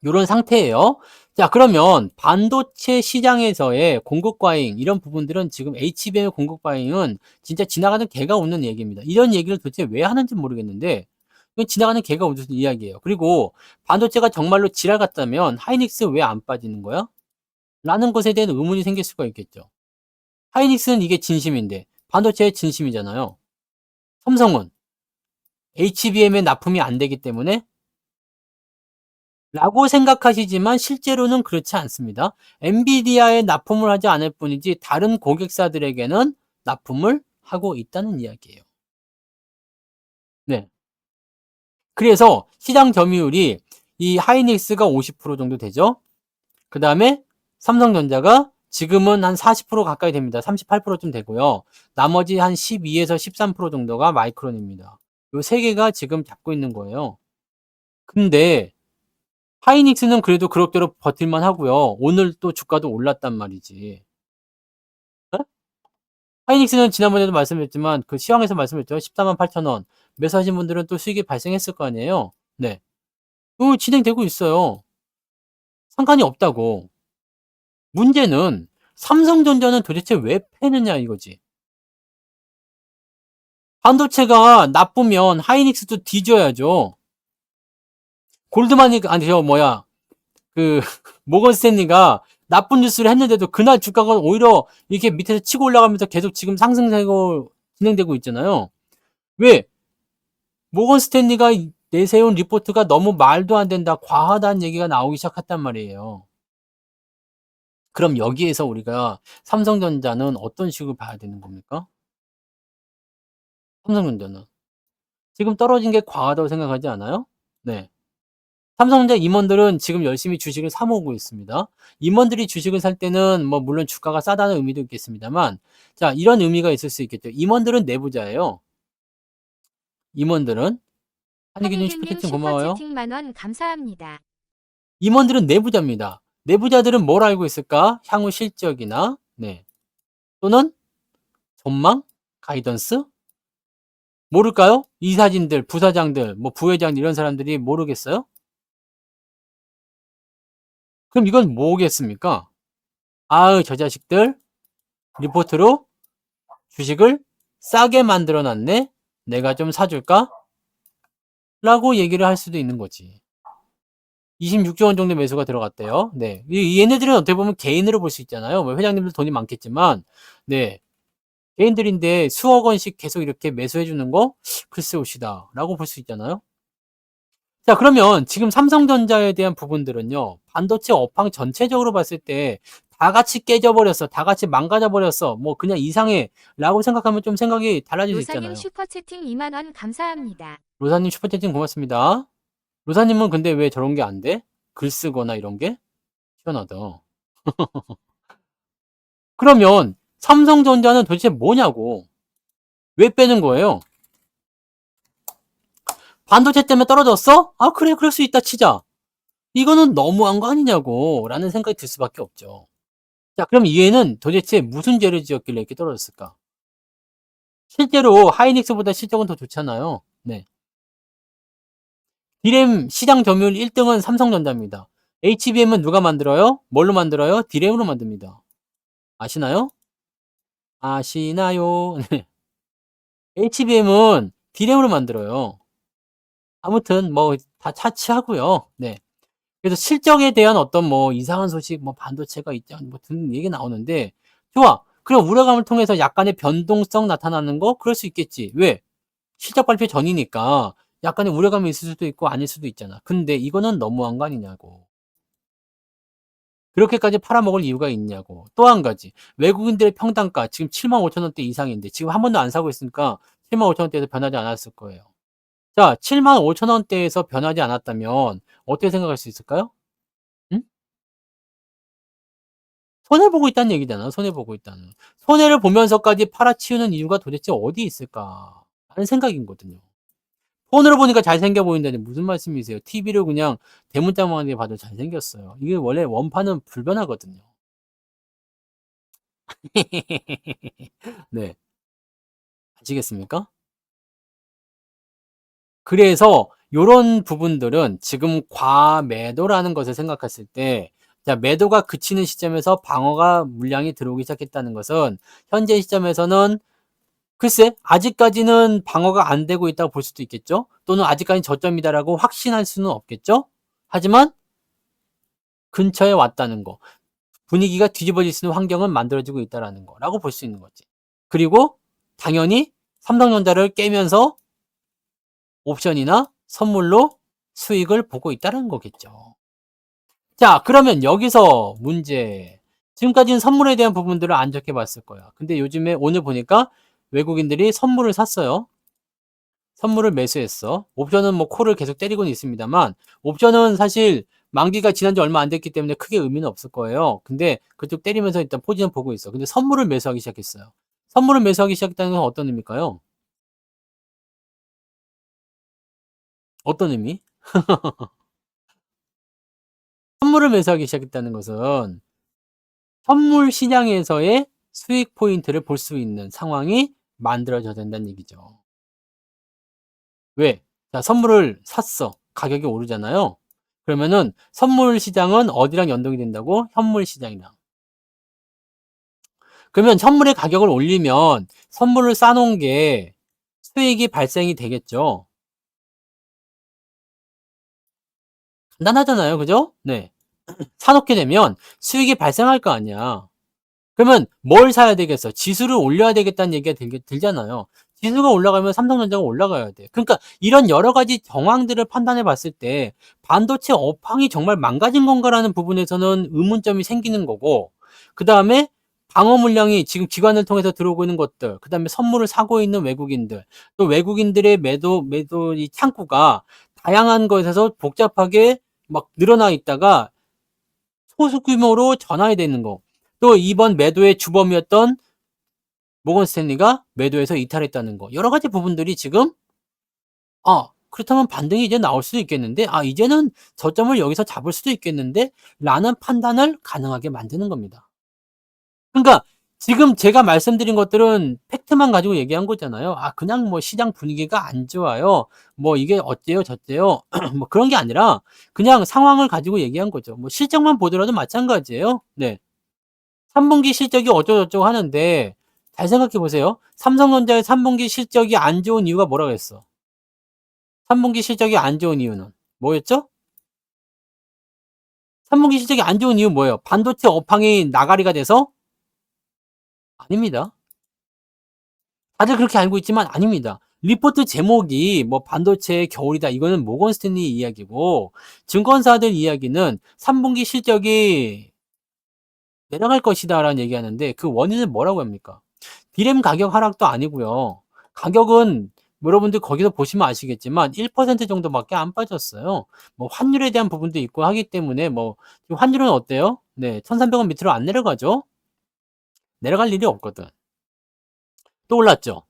요런 상태예요. 자, 그러면 반도체 시장에서의 공급 과잉 이런 부분들은 지금 HBM의 공급 과잉은 진짜 지나가는 개가 없는 얘기입니다. 이런 얘기를 도대체 왜 하는지 모르겠는데 이건 지나가는 개가 없는 이야기예요. 그리고 반도체가 정말로 지랄 같다면 하이닉스 왜 안 빠지는 거야? 라는 것에 대한 의문이 생길 수가 있겠죠. 하이닉스는 이게 진심인데 반도체의 진심이잖아요. 삼성은 HBM에 납품이 안 되기 때문에 라고 생각하시지만 실제로는 그렇지 않습니다. 엔비디아에 납품을 하지 않을 뿐이지 다른 고객사들에게는 납품을 하고 있다는 이야기예요. 네. 그래서 시장 점유율이 이 하이닉스가 50% 정도 되죠. 그 다음에 삼성전자가 지금은 한 40% 가까이 됩니다. 38%쯤 되고요. 나머지 한 12에서 13% 정도가 마이크론입니다. 요 세 개가 지금 잡고 있는 거예요. 근데 하이닉스는 그래도 그럭저럭 버틸만 하고요. 오늘 또 주가도 올랐단 말이지. 어? 하이닉스는 지난번에도 말씀드렸지만 그 시황에서 말씀드렸죠. 148,000원. 매수하신 분들은 또 수익이 발생했을 거 아니에요. 네. 진행되고 있어요. 상관이 없다고. 문제는 삼성전자는 도대체 왜 패느냐 이거지. 반도체가 나쁘면 하이닉스도 뒤져야죠. 골드만이 아니 저 뭐야 그 모건 스탠리가 나쁜 뉴스를 했는데도 그날 주가가 오히려 이렇게 밑에서 치고 올라가면서 계속 지금 상승세고 진행되고 있잖아요. 왜? 모건 스탠리가 내세운 리포트가 너무 말도 안 된다, 과하다는 얘기가 나오기 시작했단 말이에요. 그럼 여기에서 우리가 삼성전자는 어떤 식으로 봐야 되는 겁니까? 삼성전자는 지금 떨어진 게 과하다고 생각하지 않아요? 네. 삼성전자 임원들은 지금 열심히 주식을 사 모으고 있습니다. 임원들이 주식을 살 때는 뭐 물론 주가가 싸다는 의미도 있겠습니다만, 자, 이런 의미가 있을 수 있겠죠. 임원들은 내부자예요. 임원들은 한희균님 슈퍼채팅 고마워요. 슈퍼채팅 만원 감사합니다. 임원들은 내부자입니다. 내부자들은 뭘 알고 있을까? 향후 실적이나 네. 또는 전망, 가이던스 모를까요? 이사진들, 부사장들, 뭐 부회장 이런 사람들이 모르겠어요? 그럼 이건 뭐겠습니까? 아으 저 자식들 리포트로 주식을 싸게 만들어 놨네. 내가 좀 사줄까? 라고 얘기를 할 수도 있는 거지. 26조 원 정도 매수가 들어갔대요. 네. 얘네들은 어떻게 보면 개인으로 볼 수 있잖아요. 뭐 회장님들 돈이 많겠지만, 네. 개인들인데 수억 원씩 계속 이렇게 매수해 주는 거 글쎄 옵시다. 라고 볼 수 있잖아요. 자, 그러면 지금 삼성전자에 대한 부분들은요. 반도체 업황 전체적으로 봤을 때 다 같이 깨져버렸어. 다 같이 망가져버렸어. 뭐 그냥 이상해. 라고 생각하면 좀 생각이 달라질 수 로사님 있잖아요. 슈퍼채팅 2만원 감사합니다. 로사님 슈퍼채팅 고맙습니다. 로사님은 근데 왜 저런 게 안 돼? 글 쓰거나 이런 게? 희한하다. 그러면 삼성전자는 도대체 뭐냐고. 왜 빼는 거예요? 반도체 때문에 떨어졌어? 아, 그래, 그럴 수 있다 치자. 이거는 너무한 거 아니냐고 라는 생각이 들 수밖에 없죠. 자, 그럼 얘는 도대체 무슨 죄를 지었길래 이렇게 떨어졌을까? 실제로 하이닉스보다 실적은 더 좋잖아요. 네. 디램 시장 점유율 1등은 삼성전자입니다. HBM은 누가 만들어요? 뭘로 만들어요? 디램으로 만듭니다. 아시나요? 아시나요? 네. HBM은 디램으로 만들어요. 아무튼 뭐 다 차치하고요. 네. 그래서 실적에 대한 어떤 뭐 이상한 소식, 뭐 반도체가 있지 뭐 등 얘기 나오는데 좋아. 그럼 우려감을 통해서 약간의 변동성 나타나는 거 그럴 수 있겠지. 왜? 실적 발표 전이니까 약간의 우려감이 있을 수도 있고 아닐 수도 있잖아. 근데 이거는 너무한 거 아니냐고. 그렇게까지 팔아먹을 이유가 있냐고. 또 한 가지. 외국인들의 평단가 지금 75,000원대 이상인데 지금 한 번도 안 사고 있으니까 75,000원대에서 변하지 않았을 거예요. 자, 75,000원대에서 변하지 않았다면 어떻게 생각할 수 있을까요? 응? 손해보고 있다는 얘기잖아. 손해보고 있다는. 손해를 보면서까지 팔아치우는 이유가 도대체 어디 있을까? 하는 생각이거든요. 폰으로 보니까 잘생겨 보인다니 무슨 말씀이세요? TV를 그냥 대문짝만하게 봐도 잘생겼어요. 이게 원래 원판은 불변하거든요. 네. 아시겠습니까? 그래서 요런 부분들은 지금 과매도라는 것을 생각했을 때, 자, 매도가 그치는 시점에서 방어가 물량이 들어오기 시작했다는 것은 현재 시점에서는 글쎄 아직까지는 방어가 안 되고 있다고 볼 수도 있겠죠. 또는 아직까지 저점이다라고 확신할 수는 없겠죠. 하지만 근처에 왔다는 거, 분위기가 뒤집어질 수 있는 환경은 만들어지고 있다라는 거라고 볼 수 있는 거지. 그리고 당연히 삼성전자를 깨면서 옵션이나 선물로 수익을 보고 있다는 거겠죠. 자, 그러면 여기서 문제. 지금까지는 선물에 대한 부분들을 안 좋게 봤을 거야. 근데 요즘에 오늘 보니까 외국인들이 선물을 샀어요. 선물을 매수했어. 옵션은 뭐 콜을 계속 때리고는 있습니다만 옵션은 사실 만기가 지난 지 얼마 안 됐기 때문에 크게 의미는 없을 거예요. 근데 그쪽 때리면서 일단 포지션 보고 있어. 근데 선물을 매수하기 시작했어요. 선물을 매수하기 시작했다는 건 어떤 의미일까요? 어떤 의미? 선물을 매수하기 시작했다는 것은 선물 시장에서의 수익 포인트를 볼 수 있는 상황이 만들어져야 된다는 얘기죠. 왜? 자, 선물을 샀어. 가격이 오르잖아요. 그러면은 선물 시장은 어디랑 연동이 된다고? 현물 시장이랑. 그러면 선물의 가격을 올리면 선물을 싸놓은 게 수익이 발생이 되겠죠. 간단하잖아요. 그죠? 네. 사놓게 되면 수익이 발생할 거 아니야. 그러면 뭘 사야 되겠어? 지수를 올려야 되겠다는 얘기가 들잖아요. 지수가 올라가면 삼성전자가 올라가야 돼. 그러니까 이런 여러 가지 정황들을 판단해 봤을 때 반도체 업황이 정말 망가진 건가라는 부분에서는 의문점이 생기는 거고, 그 다음에 방어 물량이 지금 기관을 통해서 들어오고 있는 것들, 그 다음에 선물을 사고 있는 외국인들, 또 외국인들의 매도 이 창구가 다양한 것에서 복잡하게 막 늘어나 있다가 소수 규모로 전환이 되는 거. 또 이번 매도의 주범이었던 모건 스탠리가 매도해서 이탈했다는 거. 여러 가지 부분들이 지금 그렇다면 반등이 이제 나올 수도 있겠는데, 이제는 저점을 여기서 잡을 수도 있겠는데 라는 판단을 가능하게 만드는 겁니다. 그러니까 지금 제가 말씀드린 것들은 팩트만 가지고 얘기한 거잖아요. 그냥 뭐 시장 분위기가 안 좋아요. 뭐 이게 어때요, 저때요. 뭐 그런 게 아니라 그냥 상황을 가지고 얘기한 거죠. 뭐 실적만 보더라도 마찬가지예요. 네. 3분기 실적이 어쩌고저쩌고 하는데 잘 생각해 보세요. 삼성전자의 3분기 실적이 안 좋은 이유가 뭐라고 했어? 3분기 실적이 안 좋은 이유는 뭐였죠? 3분기 실적이 안 좋은 이유 뭐예요? 반도체 업황이 나가리가 돼서? 아닙니다. 다들 그렇게 알고 있지만 아닙니다. 리포트 제목이 뭐 반도체의 겨울이다. 이거는 모건 스탠리 이야기고, 증권사들 이야기는 3분기 실적이 내려갈 것이다라는 얘기하는데 그 원인은 뭐라고 합니까? 디램 가격 하락도 아니고요. 가격은 여러분들 거기서 보시면 아시겠지만 1% 정도밖에 안 빠졌어요. 뭐 환율에 대한 부분도 있고 하기 때문에 뭐 지금 환율은 어때요? 네, 1,300원 밑으로 안 내려가죠. 내려갈 일이 없거든. 또 올랐죠.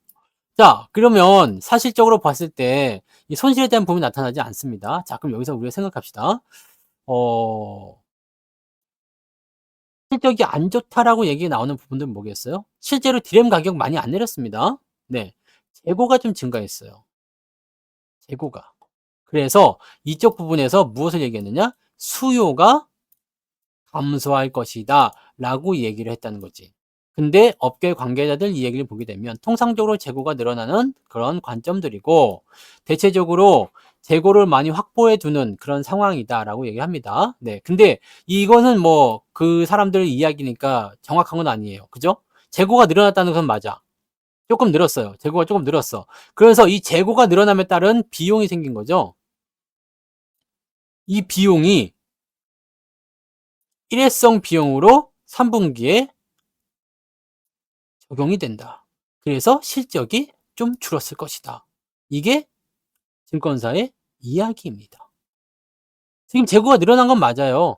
자, 그러면 사실적으로 봤을 때 이 손실에 대한 부분이 나타나지 않습니다. 자, 그럼 여기서 우리가 생각합시다. 어, 실적이 안 좋다라고 얘기가 나오는 부분들은 뭐겠어요? 실제로 디램 가격 많이 안 내렸습니다. 네. 재고가 좀 증가했어요. 재고가. 그래서 이쪽 부분에서 무엇을 얘기했느냐? 수요가 감소할 것이다 라고 얘기를 했다는 거지. 근데 업계 관계자들 이 얘기를 보게 되면 통상적으로 재고가 늘어나는 그런 관점들이고, 대체적으로 재고를 많이 확보해 두는 그런 상황이다라고 얘기합니다. 네. 근데 이거는 뭐 그 사람들 이야기니까 정확한 건 아니에요. 그죠? 재고가 늘어났다는 건 맞아. 조금 늘었어요. 재고가 조금 늘었어. 그래서 이 재고가 늘어남에 따른 비용이 생긴 거죠. 이 비용이 일회성 비용으로 3분기에 적용이 된다. 그래서 실적이 좀 줄었을 것이다. 이게 증권사의 이야기입니다. 지금 재고가 늘어난 건 맞아요.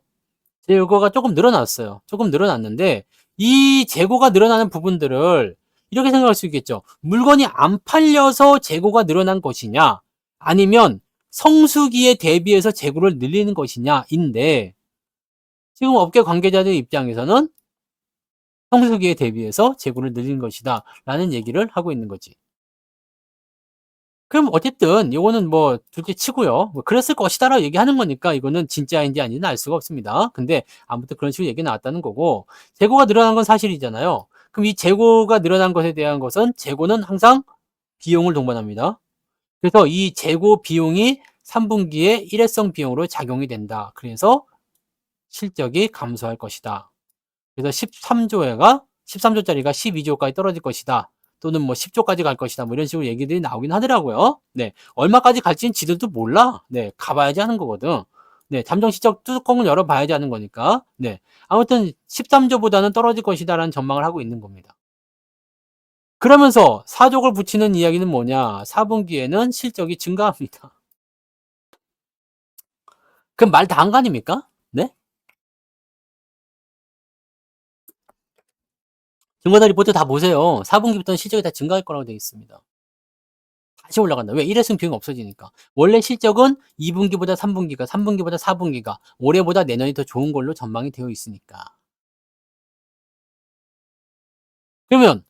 재고가 조금 늘어났어요. 조금 늘어났는데 이 재고가 늘어나는 부분들을 이렇게 생각할 수 있겠죠. 물건이 안 팔려서 재고가 늘어난 것이냐, 아니면 성수기에 대비해서 재고를 늘리는 것이냐인데, 지금 업계 관계자들 입장에서는 성수기에 대비해서 재고를 늘린 것이다 라는 얘기를 하고 있는 거지. 그럼 어쨌든 이거는 뭐 둘째 치고요. 뭐 그랬을 것이다라고 얘기하는 거니까 이거는 진짜인지 아닌지는 알 수가 없습니다. 근데 아무튼 그런 식으로 얘기 나왔다는 거고, 재고가 늘어난 건 사실이잖아요. 그럼 이 재고가 늘어난 것에 대한 것은, 재고는 항상 비용을 동반합니다. 그래서 이 재고 비용이 3분기에 일회성 비용으로 작용이 된다. 그래서 실적이 감소할 것이다. 그래서 13조짜리가 12조까지 떨어질 것이다. 또는 뭐 10조까지 갈 것이다. 뭐 이런 식으로 얘기들이 나오긴 하더라고요. 네. 얼마까지 갈지는 지들도 몰라. 네. 가봐야지 하는 거거든. 네. 잠정 시적 뚜껑을 열어봐야지 하는 거니까. 네. 아무튼 13조보다는 떨어질 것이다라는 전망을 하고 있는 겁니다. 그러면서 사족을 붙이는 이야기는 뭐냐? 4분기에는 실적이 증가합니다. 그럼 말 다 한 거 아닙니까? 네? 증거다 리포트 다 보세요. 4분기부터는 실적이 다 증가할 거라고 되어 있습니다. 다시 올라간다. 왜? 일회성 비용이 없어지니까. 원래 실적은 2분기보다 3분기가, 3분기보다 4분기가, 올해보다 내년이 더 좋은 걸로 전망이 되어 있으니까. 그러면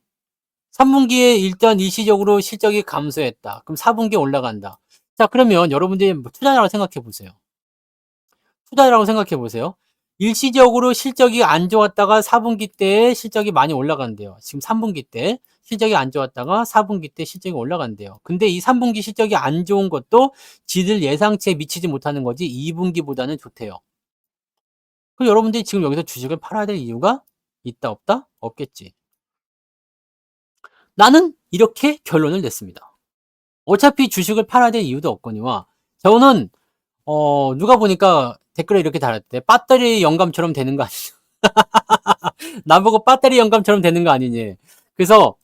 3분기에 일단 일시적으로 실적이 감소했다. 그럼 4분기에 올라간다. 자, 그러면 여러분들이 투자라고 생각해 보세요. 투자라고 생각해 보세요. 일시적으로 실적이 안 좋았다가 4분기 때 실적이 많이 올라간대요. 지금 3분기 때 실적이 안 좋았다가 4분기 때 실적이 올라간대요. 근데 이 3분기 실적이 안 좋은 것도 지들 예상치에 미치지 못하는 거지 2분기보다는 좋대요. 그럼 여러분들이 지금 여기서 주식을 팔아야 될 이유가 있다 없다? 없겠지. 나는 이렇게 결론을 냈습니다. 어차피 주식을 팔아야 될 이유도 없거니와 저는 누가 보니까 댓글에 이렇게 달았대. 배터리 영감처럼 되는 거 아니냐. 나보고 배터리 영감처럼 되는 거 아니니. 그래서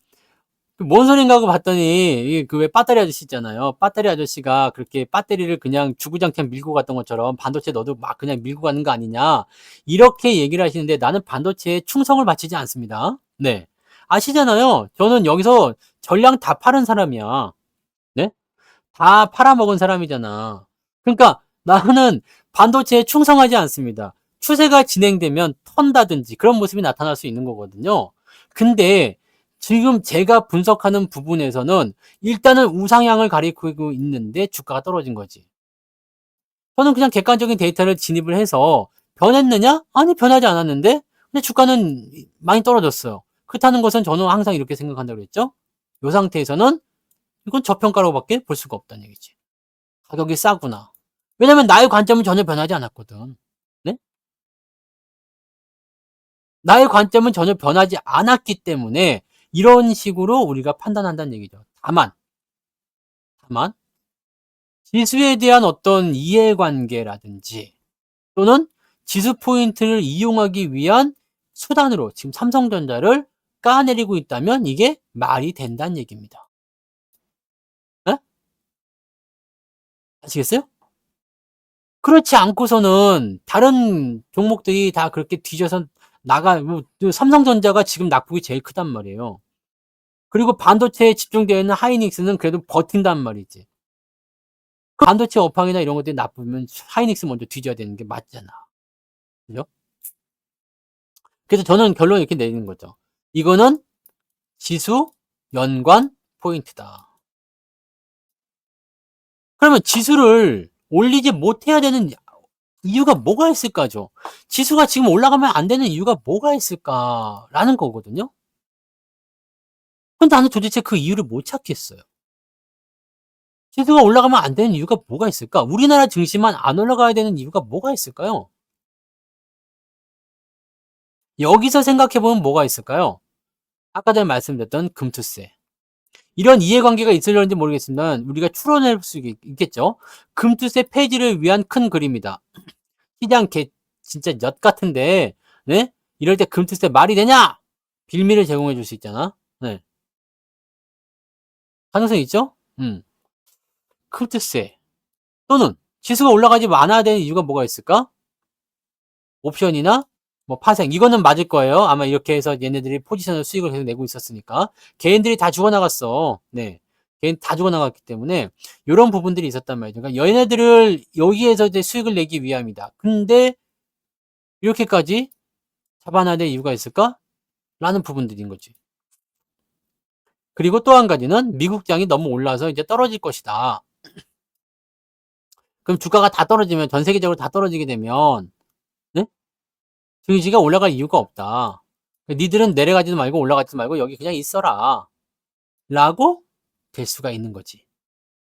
뭔 소린가 하고 봤더니 그 왜 배터리 아저씨 있잖아요. 배터리 아저씨가 그렇게 배터리를 그냥 주구장창 밀고 갔던 것처럼 반도체 너도 막 그냥 밀고 가는 거 아니냐. 이렇게 얘기를 하시는데 나는 반도체에 충성을 바치지 않습니다. 네. 아시잖아요. 저는 여기서 전량 다 파는 사람이야. 네? 다 팔아먹은 사람이잖아. 그러니까 나는 반도체에 충성하지 않습니다. 추세가 진행되면 턴다든지 그런 모습이 나타날 수 있는 거거든요. 근데 지금 제가 분석하는 부분에서는 일단은 우상향을 가리키고 있는데 주가가 떨어진 거지. 저는 그냥 객관적인 데이터를 진입을 해서 변했느냐? 아니, 변하지 않았는데 근데 주가는 많이 떨어졌어요. 그렇다는 것은 저는 항상 이렇게 생각한다고 그랬죠. 이 상태에서는 이건 저평가라고밖에 볼 수가 없다는 얘기지. 가격이 싸구나. 왜냐면 나의 관점은 전혀 변하지 않았거든. 네? 나의 관점은 전혀 변하지 않았기 때문에 이런 식으로 우리가 판단한다는 얘기죠. 다만 지수에 대한 어떤 이해관계라든지 또는 지수 포인트를 이용하기 위한 수단으로 지금 삼성전자를 까내리고 있다면 이게 말이 된다는 얘기입니다. 네? 아시겠어요? 그렇지 않고서는 다른 종목들이 다 그렇게 뒤져서 뭐 삼성전자가 지금 낙폭이 제일 크단 말이에요. 그리고 반도체에 집중되어 있는 하이닉스는 그래도 버틴단 말이지. 반도체 업황이나 이런 것들이 나쁘면 하이닉스 먼저 뒤져야 되는 게 맞잖아. 그죠? 그래서 저는 결론 이렇게 내리는 거죠. 이거는 지수 연관 포인트다. 그러면 지수를 올리지 못해야 되는 이유가 뭐가 있을까죠? 지수가 지금 올라가면 안 되는 이유가 뭐가 있을까라는 거거든요. 근데 나는 도대체 그 이유를 못 찾겠어요. 지수가 올라가면 안 되는 이유가 뭐가 있을까? 우리나라 증시만 안 올라가야 되는 이유가 뭐가 있을까요? 여기서 생각해보면 뭐가 있을까요? 아까 전에 말씀드렸던 금투세. 이런 이해관계가 있으려는지 모르겠지만 우리가 추론할 수 있겠죠. 금투세 폐지를 위한 큰 그림이다. 시장 진짜 엿 같은데, 네? 이럴 때 금투세 말이 되냐? 빌미를 제공해 줄 수 있잖아. 네. 가능성이 있죠? 금투세. 또는 지수가 올라가지 않아야 되는 이유가 뭐가 있을까? 옵션이나 뭐 파생. 이거는 맞을 거예요. 아마 이렇게 해서 얘네들이 포지션을 수익을 계속 내고 있었으니까. 개인들이 다 죽어나갔어. 네. 개인 다 죽어나갔기 때문에 이런 부분들이 있었단 말이죠. 그러니까 얘네들을 여기에서 이제 수익을 내기 위함이다. 근데 이렇게까지 잡아놔야 될 이유가 있을까? 라는 부분들인 거지. 그리고 또 한 가지는 미국장이 너무 올라서 이제 떨어질 것이다. 그럼 주가가 다 떨어지면 전 세계적으로 다 떨어지게 되면 네? 증시가 올라갈 이유가 없다. 니들은 내려가지도 말고 올라가지도 말고 여기 그냥 있어라. 라고 될 수가 있는 거지.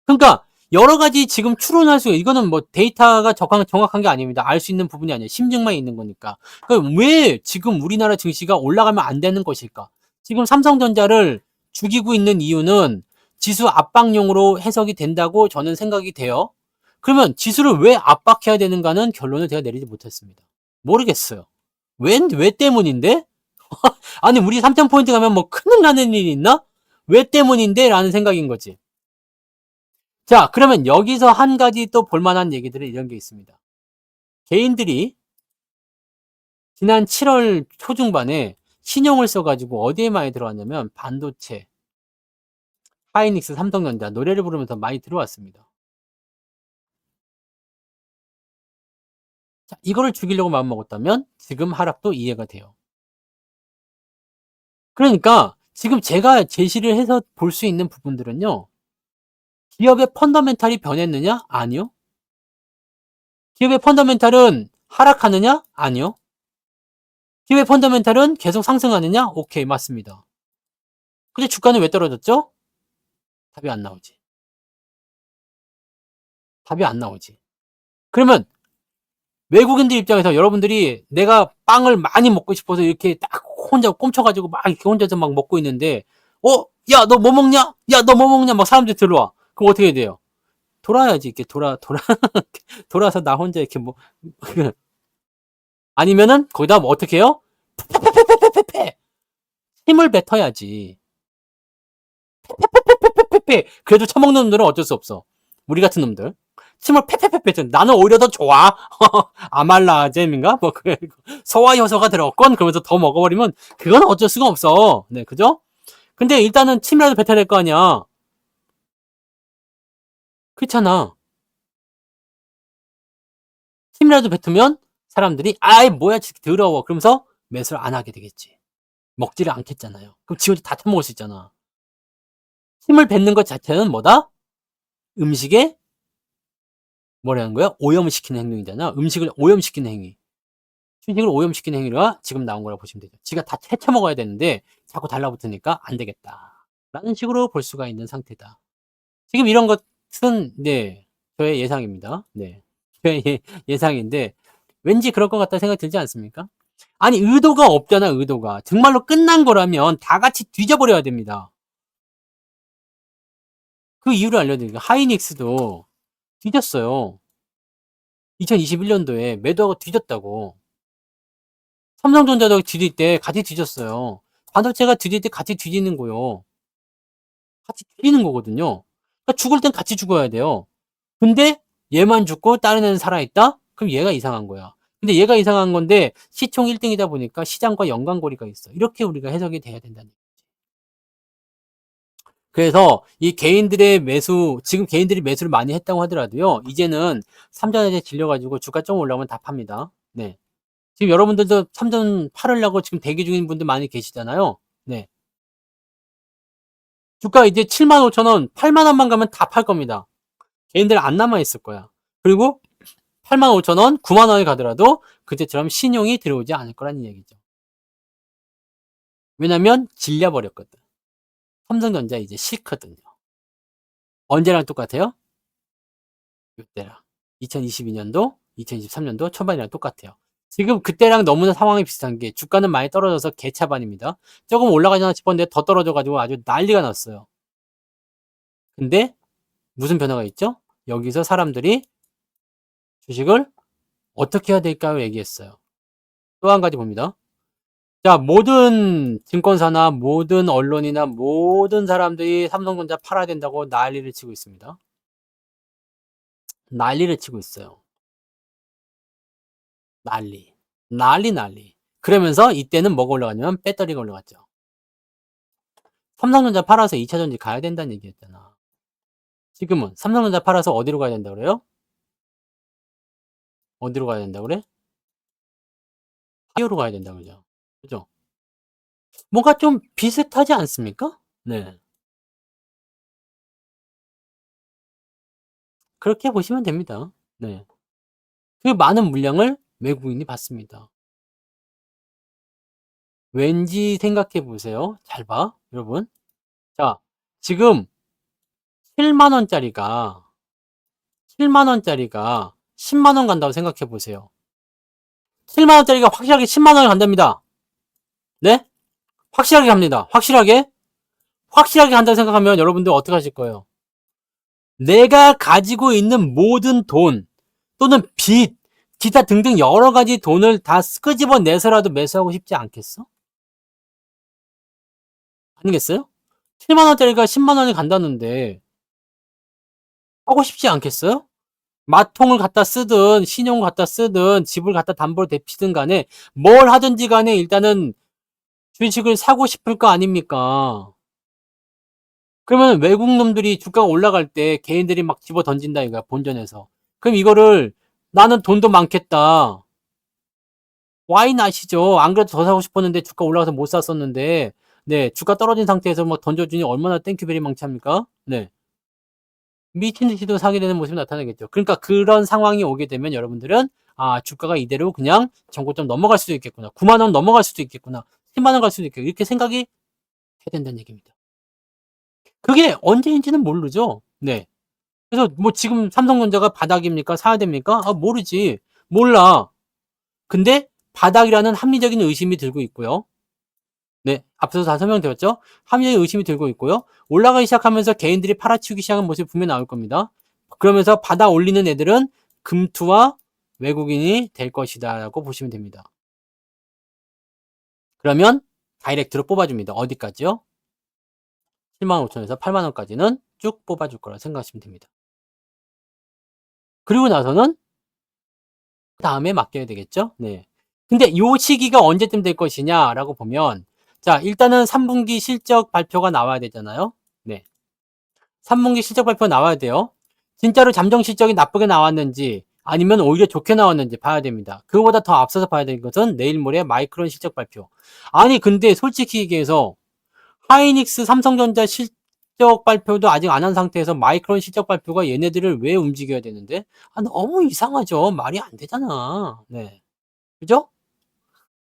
그러니까 여러 가지 지금 추론할 수가 이거는 뭐 데이터가 정확한 게 아닙니다. 알 수 있는 부분이 아니에요. 심증만 있는 거니까. 그러니까 왜 지금 우리나라 증시가 올라가면 안 되는 것일까? 지금 삼성전자를 죽이고 있는 이유는 지수 압박용으로 해석이 된다고 저는 생각이 돼요. 그러면 지수를 왜 압박해야 되는가는 결론을 제가 내리지 못했습니다. 모르겠어요. 왜 때문인데? 아니, 우리 3,000포인트 가면 뭐 큰일 나는 일이 있나? 왜 때문인데? 라는 생각인 거지. 자, 그러면 여기서 한 가지 또 볼만한 얘기들은 이런 게 있습니다. 개인들이 지난 7월 초중반에 신용을 써가지고 어디에 많이 들어왔냐면 반도체, 하이닉스, 삼성전자 노래를 부르면서 많이 들어왔습니다. 자, 이거를 죽이려고 마음먹었다면 지금 하락도 이해가 돼요. 그러니까 지금 제가 제시를 해서 볼 수 있는 부분들은요. 기업의 펀더멘탈이 변했느냐? 아니요. 기업의 펀더멘탈은 하락하느냐? 아니요. 기업의 펀더멘탈은 계속 상승하느냐? 오케이, 맞습니다. 근데 주가는 왜 떨어졌죠? 답이 안 나오지. 답이 안 나오지. 그러면 외국인들 입장에서 여러분들이 내가 빵을 많이 먹고 싶어서 이렇게 딱 혼자 꼼쳐가지고 막 이렇게 혼자서 막 먹고 있는데, 야, 너 뭐 먹냐? 야, 너 뭐 먹냐? 막 사람들이 들어와. 그럼 어떻게 해야 돼요? 돌아야지. 이렇게 돌아서 나 혼자 이렇게 뭐, 아니면은 거기다 뭐 어떻게 해요? 페페페페페페페 힘을 뱉어야지. 페페페페페페 그래도 처먹는 놈들은 어쩔 수 없어. 우리 같은 놈들. 침을 페페페페 나는 오히려 더 좋아. 아말라잼인가? 뭐 그래. 소화효소가 들어갔건 그러면서 더 먹어버리면 그건 어쩔 수가 없어. 네, 그죠? 근데 일단은 침이라도 뱉어야 될 거 아니야. 그렇잖아. 침이라도 뱉으면 사람들이 아이 뭐야 더러워. 그러면서 매수를 안 하게 되겠지. 먹지를 않겠잖아요. 그럼 지 혼자 다 처먹을 수 있잖아. 침을 뱉는 것 자체는 뭐다? 음식에 뭐라는 거야? 오염시키는 행동이잖아. 음식을 오염시키는 행위. 휴식을 오염시키는 행위가 지금 나온 거라고 보시면 되죠. 지가 다 채쳐 먹어야 되는데 자꾸 달라붙으니까 안 되겠다. 라는 식으로 볼 수가 있는 상태다. 지금 이런 것은 네, 저의 예상입니다. 네. 저의 예상인데 왠지 그럴 것 같다 생각 들지 않습니까? 아니 의도가 없잖아. 의도가. 정말로 끝난 거라면 다 같이 뒤져버려야 됩니다. 그 이유를 알려드릴게요. 하이닉스도 뒤졌어요. 2021년도에 매도하고 뒤졌다고. 삼성전자도 뒤질 때 같이 뒤졌어요. 반도체가 뒤질 때 같이 뒤지는 거요. 같이 뒤지는 거거든요. 그러니까 죽을 땐 같이 죽어야 돼요. 근데 얘만 죽고 다른 애는 살아있다? 그럼 얘가 이상한 거야. 근데 얘가 이상한 건데 시총 1등이다 보니까 시장과 연관고리가 있어. 이렇게 우리가 해석이 돼야 된다는 거지. 그래서 이 개인들의 매수, 지금 개인들이 매수를 많이 했다고 하더라도요. 이제는 삼전에 질려가지고 주가 좀 올라오면 다 팝니다. 네. 지금 여러분들도 삼전 팔으려고 지금 대기 중인 분들 많이 계시잖아요. 네. 주가 이제 75,000원, 8만원만 가면 다 팔 겁니다. 개인들 안 남아있을 거야. 그리고 85,000원, 9만원에 가더라도 그때처럼 신용이 들어오지 않을 거라는 얘기죠. 왜냐면 질려버렸거든. 삼성전자 이제 싫거든요. 언제랑 똑같아요? 이때랑. 2022년도, 2023년도 초반이랑 똑같아요. 지금 그때랑 너무나 상황이 비슷한 게 주가는 많이 떨어져서 개차반입니다. 조금 올라가잖아 싶었는데 더 떨어져가지고 아주 난리가 났어요. 근데 무슨 변화가 있죠? 여기서 사람들이 주식을 어떻게 해야 될까요? 얘기했어요. 또 한 가지 봅니다. 자, 모든 증권사나 모든 언론이나 모든 사람들이 삼성전자 팔아야 된다고 난리를 치고 있습니다. 난리를 치고 있어요. 난리. 그러면서 이때는 뭐가 올라갔냐면 배터리가 올라갔죠. 삼성전자 팔아서 2차전지 가야 된다는 얘기였잖아. 지금은 삼성전자 팔아서 어디로 가야 된다 그래요? 어디로 가야 된다 그래? 타이어로 가야 된다 그러죠. 그죠? 뭔가 좀 비슷하지 않습니까? 네. 그렇게 보시면 됩니다. 네. 그 많은 물량을 외국인이 받습니다. 왠지 생각해 보세요. 잘 봐, 여러분. 자, 지금 7만원짜리가 10만원 간다고 생각해 보세요. 7만원짜리가 확실하게 10만원을 간답니다. 네? 확실하게 갑니다. 확실하게 간다고 생각하면 여러분들 어떻게 하실 거예요? 내가 가지고 있는 모든 돈 또는 빚, 기타 등등 여러 가지 돈을 다 끄집어 내서라도 매수하고 싶지 않겠어? 아니겠어요? 7만원짜리가 10만원이 간다는데 하고 싶지 않겠어요? 마통을 갖다 쓰든 신용을 갖다 쓰든 집을 갖다 담보로 대피든 간에 뭘 하든지 간에 일단은 주식을 사고 싶을 거 아닙니까? 그러면 외국 놈들이 주가가 올라갈 때 개인들이 막 집어 던진다 이거야, 본전에서. 그럼 이거를 나는 돈도 많겠다. 와인 아시죠? 안 그래도 더 사고 싶었는데 주가 올라가서 못 샀었는데, 네, 주가 떨어진 상태에서 막 던져주니 얼마나 땡큐베리 망치합니까? 네. 미친 듯이도 사게 되는 모습이 나타나겠죠. 그러니까 그런 상황이 오게 되면 여러분들은 아, 주가가 이대로 그냥 전고점 넘어갈 수도 있겠구나. 9만 원 넘어갈 수도 있겠구나. 10만 원 갈 수도 있겠구나. 이렇게 생각이 해야 된다는 얘기입니다. 그게 언제인지는 모르죠. 네. 그래서 뭐 지금 삼성전자가 바닥입니까? 사야 됩니까? 아, 모르지. 몰라. 근데 바닥이라는 합리적인 의심이 들고 있고요. 네. 앞서서 다 설명드렸죠? 합리적인 의심이 들고 있고요. 올라가기 시작하면서 개인들이 팔아치우기 시작한 모습이 분명히 나올 겁니다. 그러면서 받아 올리는 애들은 금투와 외국인이 될 것이다 라고 보시면 됩니다. 그러면 다이렉트로 뽑아줍니다. 어디까지요? 75,000원에서 80,000원까지는 쭉 뽑아줄 거라 생각하시면 됩니다. 그리고 나서는 그 다음에 맡겨야 되겠죠? 네. 근데 요 시기가 언제쯤 될 것이냐라고 보면 자, 일단은 3분기 실적 발표가 나와야 되잖아요. 네. 3분기 실적 발표가 나와야 돼요. 진짜로 잠정 실적이 나쁘게 나왔는지 아니면 오히려 좋게 나왔는지 봐야 됩니다. 그거보다 더 앞서서 봐야 되는 것은 내일 모레 마이크론 실적 발표. 아니 근데 솔직히 얘기해서 하이닉스, 삼성전자 실적 발표도 아직 안 한 상태에서 마이크론 실적 발표가 얘네들을 왜 움직여야 되는데? 아, 너무 이상하죠. 말이 안 되잖아. 네. 그죠?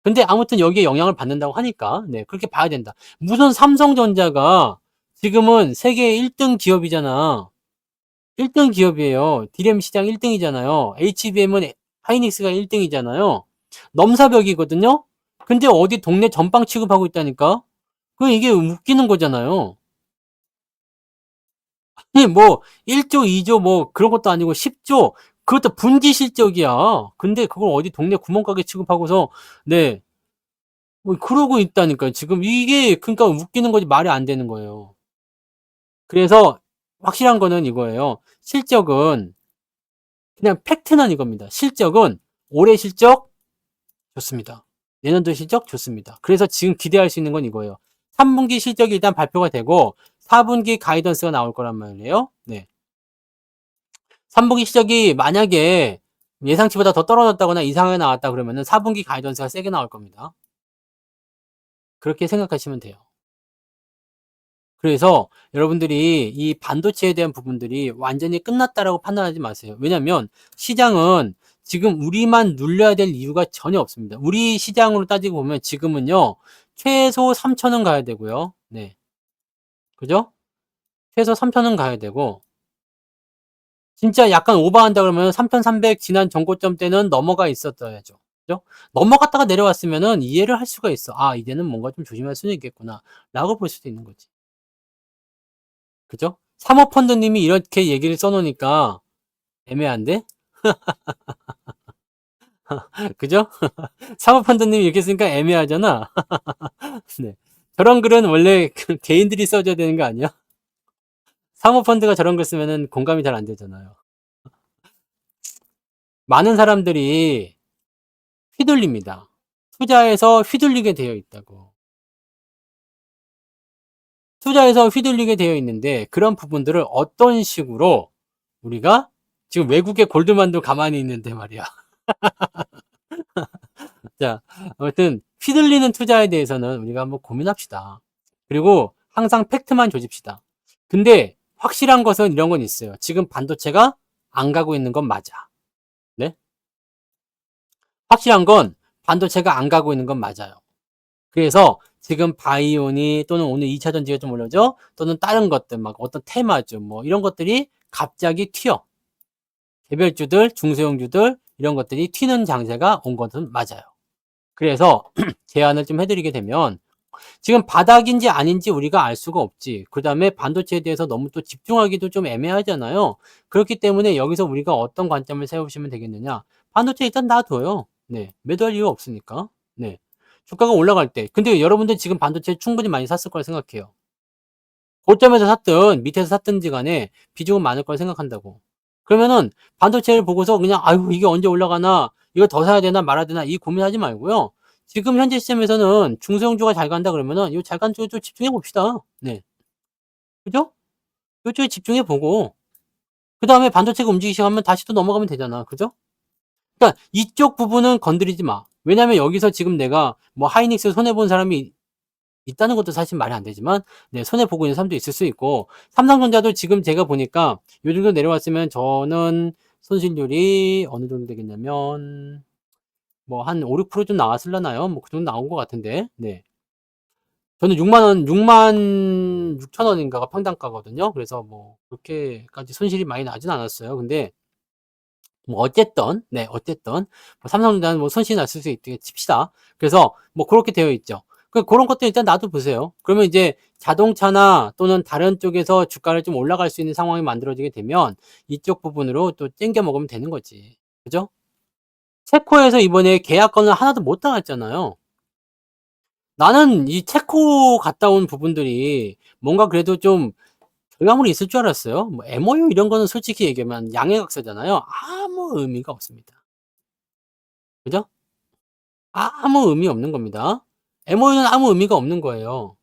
근데 아무튼 여기에 영향을 받는다고 하니까, 네, 그렇게 봐야 된다. 무슨 삼성전자가 지금은 세계 1등 기업이잖아. 1등 기업이에요. 디램 시장 1등이잖아요. HBM은 하이닉스가 1등이잖아요. 넘사벽이거든요? 근데 어디 동네 전빵 취급하고 있다니까? 그 이게 웃기는 거잖아요. 아니 뭐 1조, 2조 뭐 그런 것도 아니고 10조 그것도 분기 실적이야. 근데 그걸 어디 동네 구멍가게 취급하고서 네. 뭐 그러고 있다니까요. 지금 이게 그러니까 웃기는 거지 말이 안 되는 거예요. 그래서 확실한 거는 이거예요. 실적은 그냥 팩트는 이겁니다. 실적은 올해 실적 좋습니다. 내년도 실적 좋습니다. 그래서 지금 기대할 수 있는 건 이거예요. 3분기 실적이 일단 발표가 되고 4분기 가이던스가 나올 거란 말이에요. 네. 3분기 실적이 만약에 예상치보다 더 떨어졌다거나 이상하게 나왔다 그러면은 4분기 가이던스가 세게 나올 겁니다. 그렇게 생각하시면 돼요. 그래서 여러분들이 이 반도체에 대한 부분들이 완전히 끝났다라고 판단하지 마세요. 왜냐면 시장은 지금 우리만 눌려야 될 이유가 전혀 없습니다. 우리 시장으로 따지고 보면 지금은요, 최소 3,000원 가야 되고요. 네. 그죠? 최소 3,000원 가야 되고, 진짜 약간 오버한다 그러면 3,300 지난 전고점 때는 넘어가 있었어야죠. 그죠? 넘어갔다가 내려왔으면은 이해를 할 수가 있어. 아, 이제는 뭔가 좀 조심할 수는 있겠구나. 라고 볼 수도 있는 거지. 그죠? 사모펀드님이 이렇게 얘기를 써놓으니까 애매한데? 그죠? 사모펀드님이 이렇게 쓰니까 애매하잖아. 네. 저런 글은 원래 그 개인들이 써줘야 되는 거 아니야? 사모펀드가 저런 글 쓰면은 공감이 잘 안 되잖아요. 많은 사람들이 휘둘립니다. 투자에서 휘둘리게 되어 있다고. 투자에서 휘둘리게 되어 있는데 그런 부분들을 어떤 식으로 우리가 지금 외국의 골드만도 가만히 있는데 말이야. 자, 아무튼 휘둘리는 투자에 대해서는 우리가 한번 고민합시다. 그리고 항상 팩트만 조집시다. 근데 확실한 것은 이런 건 있어요. 지금 반도체가 안 가고 있는 건 맞아. 네? 확실한 건 반도체가 안 가고 있는 건 맞아요. 그래서 지금 바이오니 또는 오늘 2차 전지가 좀 올라죠? 또는 다른 것들 막 어떤 테마주 뭐 이런 것들이 갑자기 튀어. 개별주들, 중소형주들 이런 것들이 튀는 장세가 온 것은 맞아요. 그래서 제안을 좀 해드리게 되면 지금 바닥인지 아닌지 우리가 알 수가 없지. 그 다음에 반도체에 대해서 너무 또 집중하기도 좀 애매하잖아요. 그렇기 때문에 여기서 우리가 어떤 관점을 세우시면 되겠느냐. 반도체 일단 놔둬요. 네. 매도할 이유가 없으니까. 네. 주가가 올라갈 때. 근데 여러분들 지금 반도체 충분히 많이 샀을 거라 생각해요. 고점에서 샀든 밑에서 샀든지 간에 비중은 많을 거라 생각한다고. 그러면은 반도체를 보고서 그냥 아유 이게 언제 올라가나 이거 더 사야 되나 말아야 되나 이 고민하지 말고요. 지금 현재 시점에서는 중소형주가 잘 간다 그러면은 이 잘 간 쪽에 좀 집중해 봅시다. 네. 그죠? 요쪽에 집중해 보고 그다음에 반도체가 움직이기 시작하면 다시 또 넘어가면 되잖아. 그죠? 그러니까 이쪽 부분은 건드리지 마. 왜냐면 여기서 지금 내가 뭐 하이닉스 손해 본 사람이 있다는 것도 사실 말이 안 되지만 네, 손해 보고 있는 사람도 있을 수 있고 삼성전자도 지금 제가 보니까 요 정도 내려왔으면 저는 손실률이 어느 정도 되겠냐면 뭐 한 5, 6%좀 나왔을라나요? 뭐 그 정도 나온 것 같은데. 네. 저는 6만 원, 6만 6천 원인가가 평당가거든요. 그래서 뭐 그렇게까지 손실이 많이 나진 않았어요. 근데 뭐 어쨌든 네 어쨌든 뭐 삼성전자는 뭐 손실이 났을 수 있게 칩시다. 그래서 뭐 그렇게 되어 있죠. 그런 것들 일단 놔둬 보세요. 그러면 이제 자동차나 또는 다른 쪽에서 주가를 좀 올라갈 수 있는 상황이 만들어지게 되면 이쪽 부분으로 또 땡겨 먹으면 되는 거지. 그죠? 체코에서 이번에 계약건을 하나도 못 당했잖아요. 나는 이 체코 갔다 온 부분들이 뭔가 그래도 좀 결과물이 있을 줄 알았어요. 뭐 MOU 이런 거는 솔직히 얘기하면 양해각서잖아요. 아무 의미가 없습니다. 그죠? 아무 의미 없는 겁니다. MOU는 아무 의미가 없는 거예요.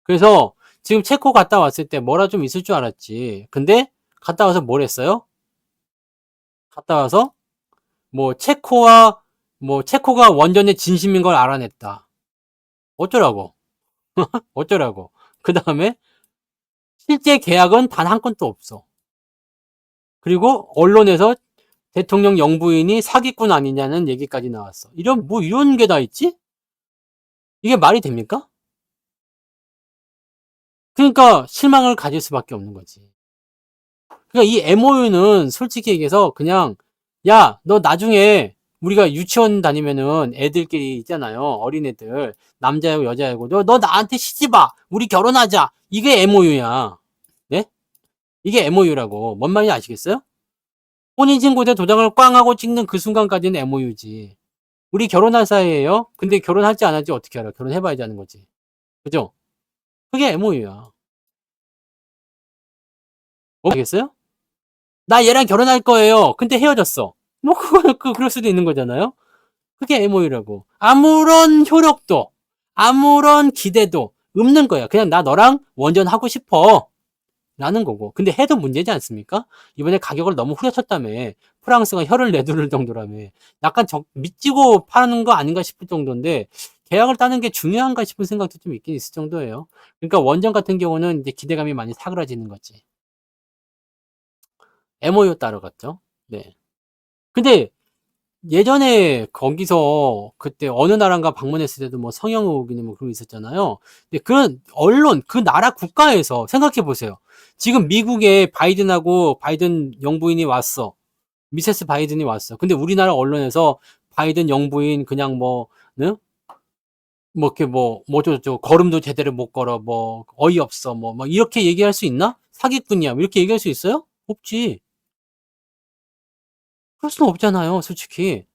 그래서 지금 체코 갔다 왔을 때 뭐라 좀 있을 줄 알았지. 근데 갔다 와서 뭘 했어요? 갔다 와서 뭐 체코가 원전의 진심인 걸 알아냈다. 어쩌라고? 어쩌라고? 그 다음에 실제 계약은 단 한 건도 없어. 그리고 언론에서 대통령 영부인이 사기꾼 아니냐는 얘기까지 나왔어. 이런 게 다 있지? 이게 말이 됩니까? 그러니까 실망을 가질 수밖에 없는 거지. 그러니까 이 MOU는 솔직히 얘기해서 그냥 야, 너 나중에 우리가 유치원 다니면은 애들끼리 있잖아요. 어린애들. 남자애고 여자애고. 너 나한테 시집 와. 우리 결혼하자. 이게 MOU야. 네? 이게 MOU라고. 뭔 말인지 아시겠어요? 혼인신고대 도장을 꽝 하고 찍는 그 순간까지는 MOU지. 우리 결혼할 사이예요. 근데 결혼할지 안 할지 어떻게 알아? 결혼해봐야지 하는 거지. 그죠? 그게 MOU야. 알겠어요? 나 얘랑 결혼할 거예요. 근데 헤어졌어. 뭐 그럴 수도 있는 거잖아요. 그게 MOU라고. 아무런 효력도, 아무런 기대도 없는 거야. 그냥 나 너랑 원전하고 싶어. 라는 거고. 근데 해도 문제지 않습니까? 이번에 가격을 너무 후려쳤다며. 프랑스가 혀를 내두를 정도라며. 약간 미치고 파는 거 아닌가 싶을 정도인데, 계약을 따는 게 중요한가 싶은 생각도 좀 있긴 있을 정도예요. 그러니까 원전 같은 경우는 이제 기대감이 많이 사그라지는 거지. MOU 따러 갔죠. 네. 근데 예전에 거기서 그때 어느 나라인가 방문했을 때도 뭐 성형 의혹이니 뭐 그런 거 있었잖아요. 근데 그런 언론, 그 나라 국가에서 생각해 보세요. 지금 미국에 바이든 영부인이 왔어. 미세스 바이든이 왔어. 근데 우리나라 언론에서 바이든 영부인 그냥 뭐, 네? 뭐 이렇게 저 걸음도 제대로 못 걸어. 뭐 어이없어. 뭐 이렇게 얘기할 수 있나? 사기꾼이야. 뭐 이렇게 얘기할 수 있어요? 없지. 그럴 수는 없잖아요, 솔직히.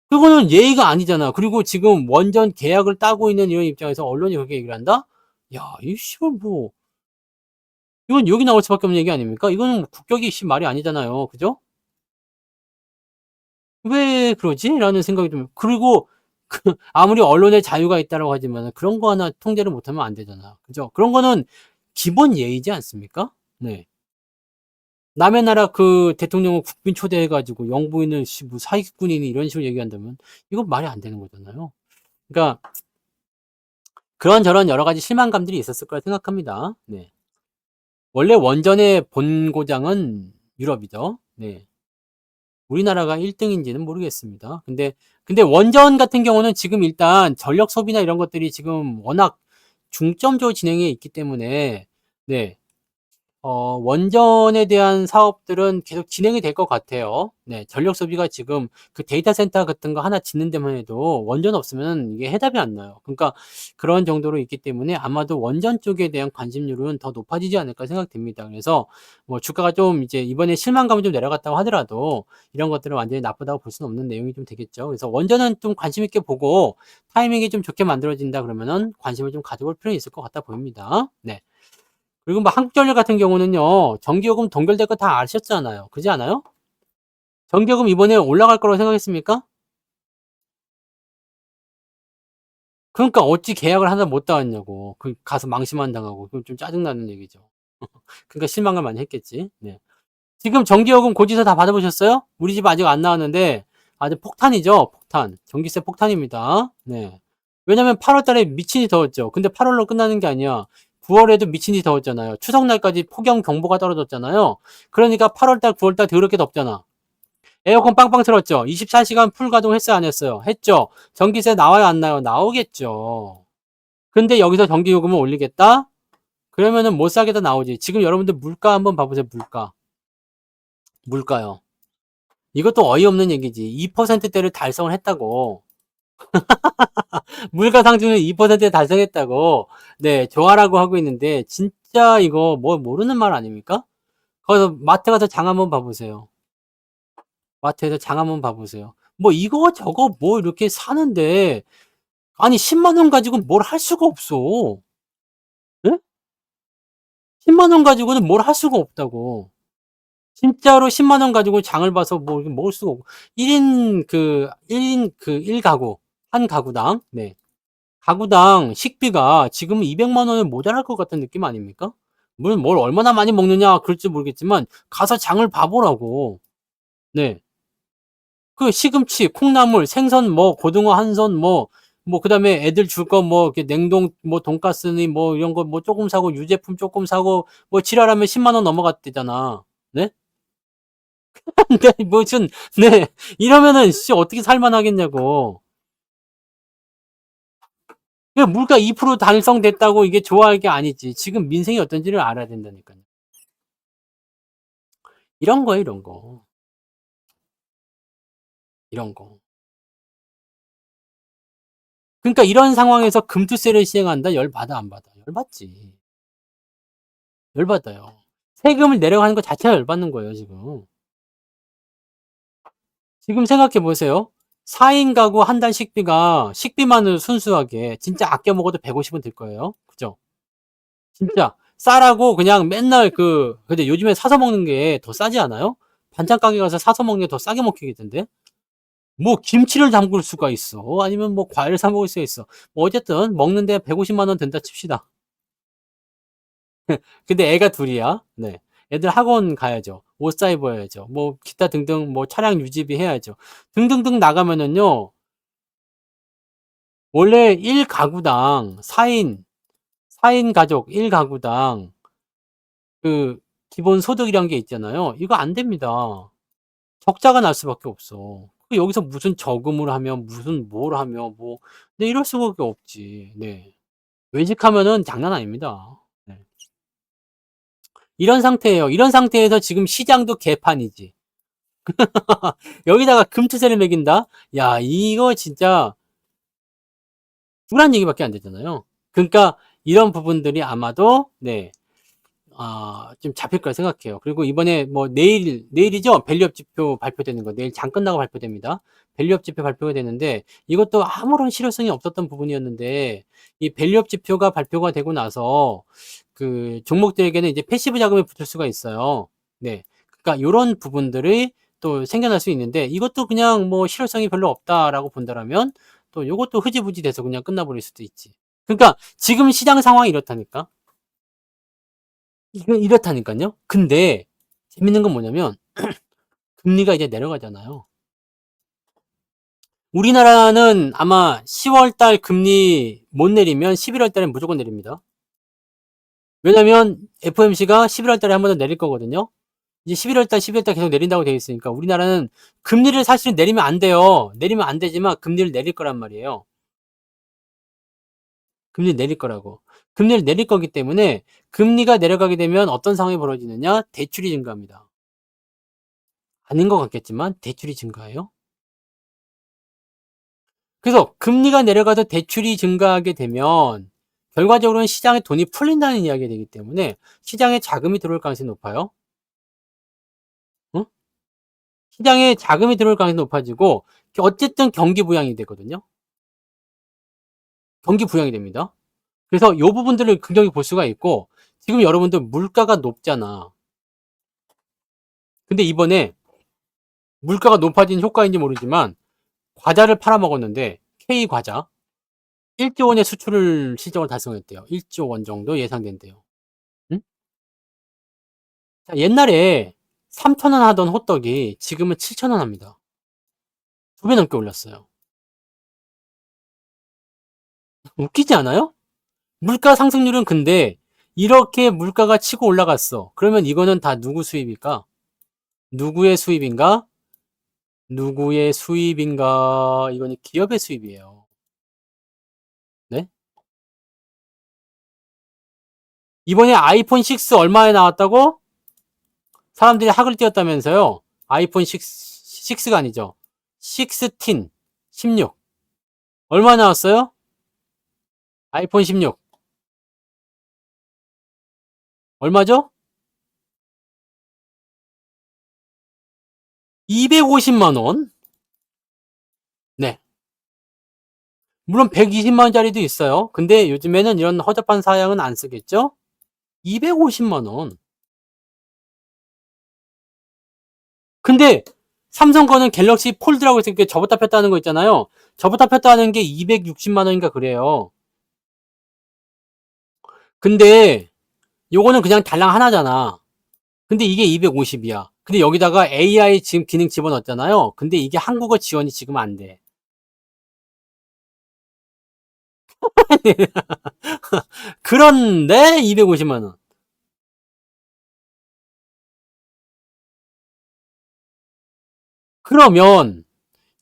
그거는 예의가 아니잖아. 그리고 지금 원전 계약을 따고 있는 이런 입장에서 언론이 그렇게 얘기를 한다? 야, 이 씨발 뭐 이건 여기 나올 수밖에 없는 얘기 아닙니까? 이거는 국격이 말이 아니잖아요. 그죠? 왜 그러지? 라는 생각이 좀 그리고 아무리 언론의 자유가 있다라고 하지만 그런 거 하나 통제를 못하면 안 되잖아. 그죠? 그런 거는 기본 예의지 않습니까? 네. 남의 나라 그 대통령을 국빈 초대해가지고 영부인을 뭐 사기꾼이니 이런 식으로 얘기한다면 이건 말이 안 되는 거잖아요. 그러니까 그런저런 여러 가지 실망감들이 있었을 거라 생각합니다. 네. 원래 원전의 본고장은 유럽이죠. 네. 우리나라가 1등인지는 모르겠습니다. 근데 원전 같은 경우는 지금 일단 전력 소비나 이런 것들이 지금 워낙 중점적으로 진행해 있기 때문에, 네. 원전에 대한 사업들은 계속 진행이 될 것 같아요. 네, 전력 소비가 지금 그 데이터 센터 같은 거 하나 짓는 데만 해도 원전 없으면 이게 해답이 안 나요. 그러니까 그런 정도로 있기 때문에 아마도 원전 쪽에 대한 관심률은 더 높아지지 않을까 생각됩니다. 그래서 뭐 주가가 좀 이제 이번에 실망감이 좀 내려갔다고 하더라도 이런 것들은 완전히 나쁘다고 볼 수는 없는 내용이 좀 되겠죠. 그래서 원전은 좀 관심 있게 보고 타이밍이 좀 좋게 만들어진다 그러면은 관심을 좀 가져볼 필요는 있을 것 같다 보입니다. 네. 그리고 뭐 한국전력 같은 경우는요, 전기요금 동결될 거 다 아셨잖아요. 그렇지 않아요? 전기요금 이번에 올라갈 거라고 생각했습니까? 그러니까 어찌 계약을 하나 못 닿았냐고. 그 가서 망신만 당하고. 그건 좀 짜증나는 얘기죠. 그러니까 실망을 많이 했겠지. 네. 지금 전기요금 고지서 다 받아보셨어요? 우리 집 아직 안 나왔는데 아주 폭탄이죠. 폭탄. 전기세 폭탄입니다. 네. 왜냐면 8월 달에 미친이 더웠죠. 근데 8월로 끝나는 게 아니야. 9월에도 미친이 더웠잖아요. 추석날까지 폭염 경보가 떨어졌잖아요. 그러니까 8월 달, 9월 달 더럽게 덥잖아. 에어컨 빵빵 틀었죠. 24시간 풀 가동했어요, 안 했어요? 했죠. 전기세 나와요, 안 나와요? 나오겠죠. 근데 여기서 전기요금을 올리겠다? 그러면은 못 사겠다 나오지. 지금 여러분들 물가 한번 봐보세요, 물가. 물가요. 이것도 어이없는 얘기지. 2%대를 달성을 했다고. 물가 상승률 2%에 달성했다고. 네, 좋아라고 하고 있는데, 진짜 이거 뭐 모르는 말 아닙니까? 거기서 마트 가서 장 한번 봐보세요. 마트에서 장 한번 봐보세요. 뭐 이거 저거 뭐 이렇게 사는데, 아니 10만 원 가지고 뭘 할 수가 없어. 예? 10만 원 가지고는 뭘 할 수가 없다고. 진짜로 10만 원 가지고 장을 봐서 뭐 이렇게 먹을 수가 없고. 1인 그 1가구, 한 가구당, 네. 가구당 식비가 지금 200만 원에 모자랄 것 같은 느낌 아닙니까? 물론 뭘 얼마나 많이 먹느냐 그럴지 모르겠지만 가서 장을 봐보라고. 네. 그 시금치, 콩나물, 생선 뭐 고등어 한 손 뭐 그다음에 애들 줄 거 뭐 이렇게 냉동 뭐 돈가스니 뭐 이런 거 뭐 조금 사고 유제품 조금 사고 뭐 지랄하면 10만 원 넘어갔대잖아. 네? 근데 무슨 네. 이러면은 씨 어떻게 살만 하겠냐고. 그 물가 2% 달성됐다고 이게 좋아할 게 아니지. 지금 민생이 어떤지를 알아야 된다니까요. 이런 거예요, 이런 거. 이런 거. 그러니까 이런 상황에서 금투세를 시행한다? 열받아, 안 받아? 열받지. 열받아요. 세금을 내려가는 것 자체가 열받는 거예요, 지금. 지금 생각해 보세요. 4인 가구 한 달 식비가, 식비만으로 순수하게, 진짜 아껴 먹어도 150은 들 거예요. 그죠? 진짜. 쌀하고 그냥 맨날 근데 요즘에 사서 먹는 게 더 싸지 않아요? 반찬 가게 가서 사서 먹는 게 더 싸게 먹히겠던데? 뭐 김치를 담글 수가 있어. 아니면 뭐 과일을 사 먹을 수가 있어. 뭐 어쨌든 먹는데 150만 원 든다 칩시다. 근데 애가 둘이야. 네. 애들 학원 가야죠. 옷 사 입어야죠. 뭐 기타 등등 뭐 차량 유지비 해야죠. 등등등 나가면은요. 원래 1가구당 4인 가족 1가구당 그 기본 소득이란 게 있잖아요. 이거 안 됩니다. 적자가 날 수밖에 없어. 여기서 무슨 저금을 하면 무슨 뭘 하면 뭐 네, 이럴 수밖에 없지. 네. 외식하면은 장난 아닙니다. 네. 이런 상태예요. 이런 상태에서 지금 시장도 개판이지. 여기다가 금투세를 매긴다? 야, 이거 진짜 굴한 얘기밖에 안 되잖아요. 그러니까 이런 부분들이 아마도 네. 좀 잡힐 거라 생각해요. 그리고 이번에 뭐 내일이죠? 밸류업 지표 발표되는 거. 내일 장 끝나고 발표됩니다. 밸류업 지표 발표가 되는데 이것도 아무런 실효성이 없었던 부분이었는데 이 밸류업 지표가 발표가 되고 나서 그 종목들에게는 이제 패시브 자금이 붙을 수가 있어요. 네. 그러니까 요런 부분들이 또 생겨날 수 있는데 이것도 그냥 뭐 실효성이 별로 없다라고 본다라면 또 요것도 흐지부지 돼서 그냥 끝나버릴 수도 있지. 그러니까 지금 시장 상황이 이렇다니까. 이렇다니까요. 근데 재밌는 건 뭐냐면 금리가 이제 내려가잖아요. 우리나라는 아마 10월 달 금리 못 내리면 11월 달엔 무조건 내립니다. 왜냐면 FOMC가 11월 달에 한 번 더 내릴 거거든요. 이제 11월 달, 12월 달 계속 내린다고 되어 있으니까 우리나라는 금리를 사실은 내리면 안 돼요. 내리면 안 되지만 금리를 내릴 거란 말이에요. 금리를 내릴 거라고. 금리를 내릴 거기 때문에 금리가 내려가게 되면 어떤 상황이 벌어지느냐? 대출이 증가합니다. 아닌 것 같겠지만 대출이 증가해요. 그래서 금리가 내려가서 대출이 증가하게 되면 결과적으로는 시장에 돈이 풀린다는 이야기가 되기 때문에 시장에 자금이 들어올 가능성이 높아요. 응? 시장에 자금이 들어올 가능성이 높아지고 어쨌든 경기 부양이 되거든요. 경기 부양이 됩니다. 그래서 이 부분들을 긍정히 볼 수가 있고 지금 여러분들 물가가 높잖아. 근데 이번에 물가가 높아진 효과인지 모르지만 과자를 팔아먹었는데 K과자 1조 원의 수출을 실적을 달성했대요. 1조 원 정도 예상된대요. 응? 자, 옛날에 3,000원 하던 호떡이 지금은 7,000원 합니다. 2배 넘게 올랐어요. 웃기지 않아요? 물가 상승률은 근데 이렇게 물가가 치고 올라갔어. 그러면 이거는 다 누구 수입일까? 누구의 수입인가? 누구의 수입인가? 이거는 기업의 수입이에요. 네? 이번에 아이폰 6 얼마에 나왔다고? 사람들이 학을 띄웠다면서요? 아이폰 6가 아니죠. 16, 16. 얼마 나왔어요? 아이폰 16. 얼마죠? 250만 원? 네. 물론 120만 원짜리도 있어요. 근데 요즘에는 이런 허접한 사양은 안 쓰겠죠? 250만 원. 근데 삼성 거는 갤럭시 폴드라고 해서 이렇게 접었다 폈다 하는 거 있잖아요. 접었다 폈다 하는 게 260만 원인가 그래요. 근데 요거는 그냥 달랑 하나잖아. 근데 이게 250이야. 근데 여기다가 AI 지금 기능 집어넣었잖아요. 근데 이게 한국어 지원이 지금 안 돼. 그런데 250만 원. 그러면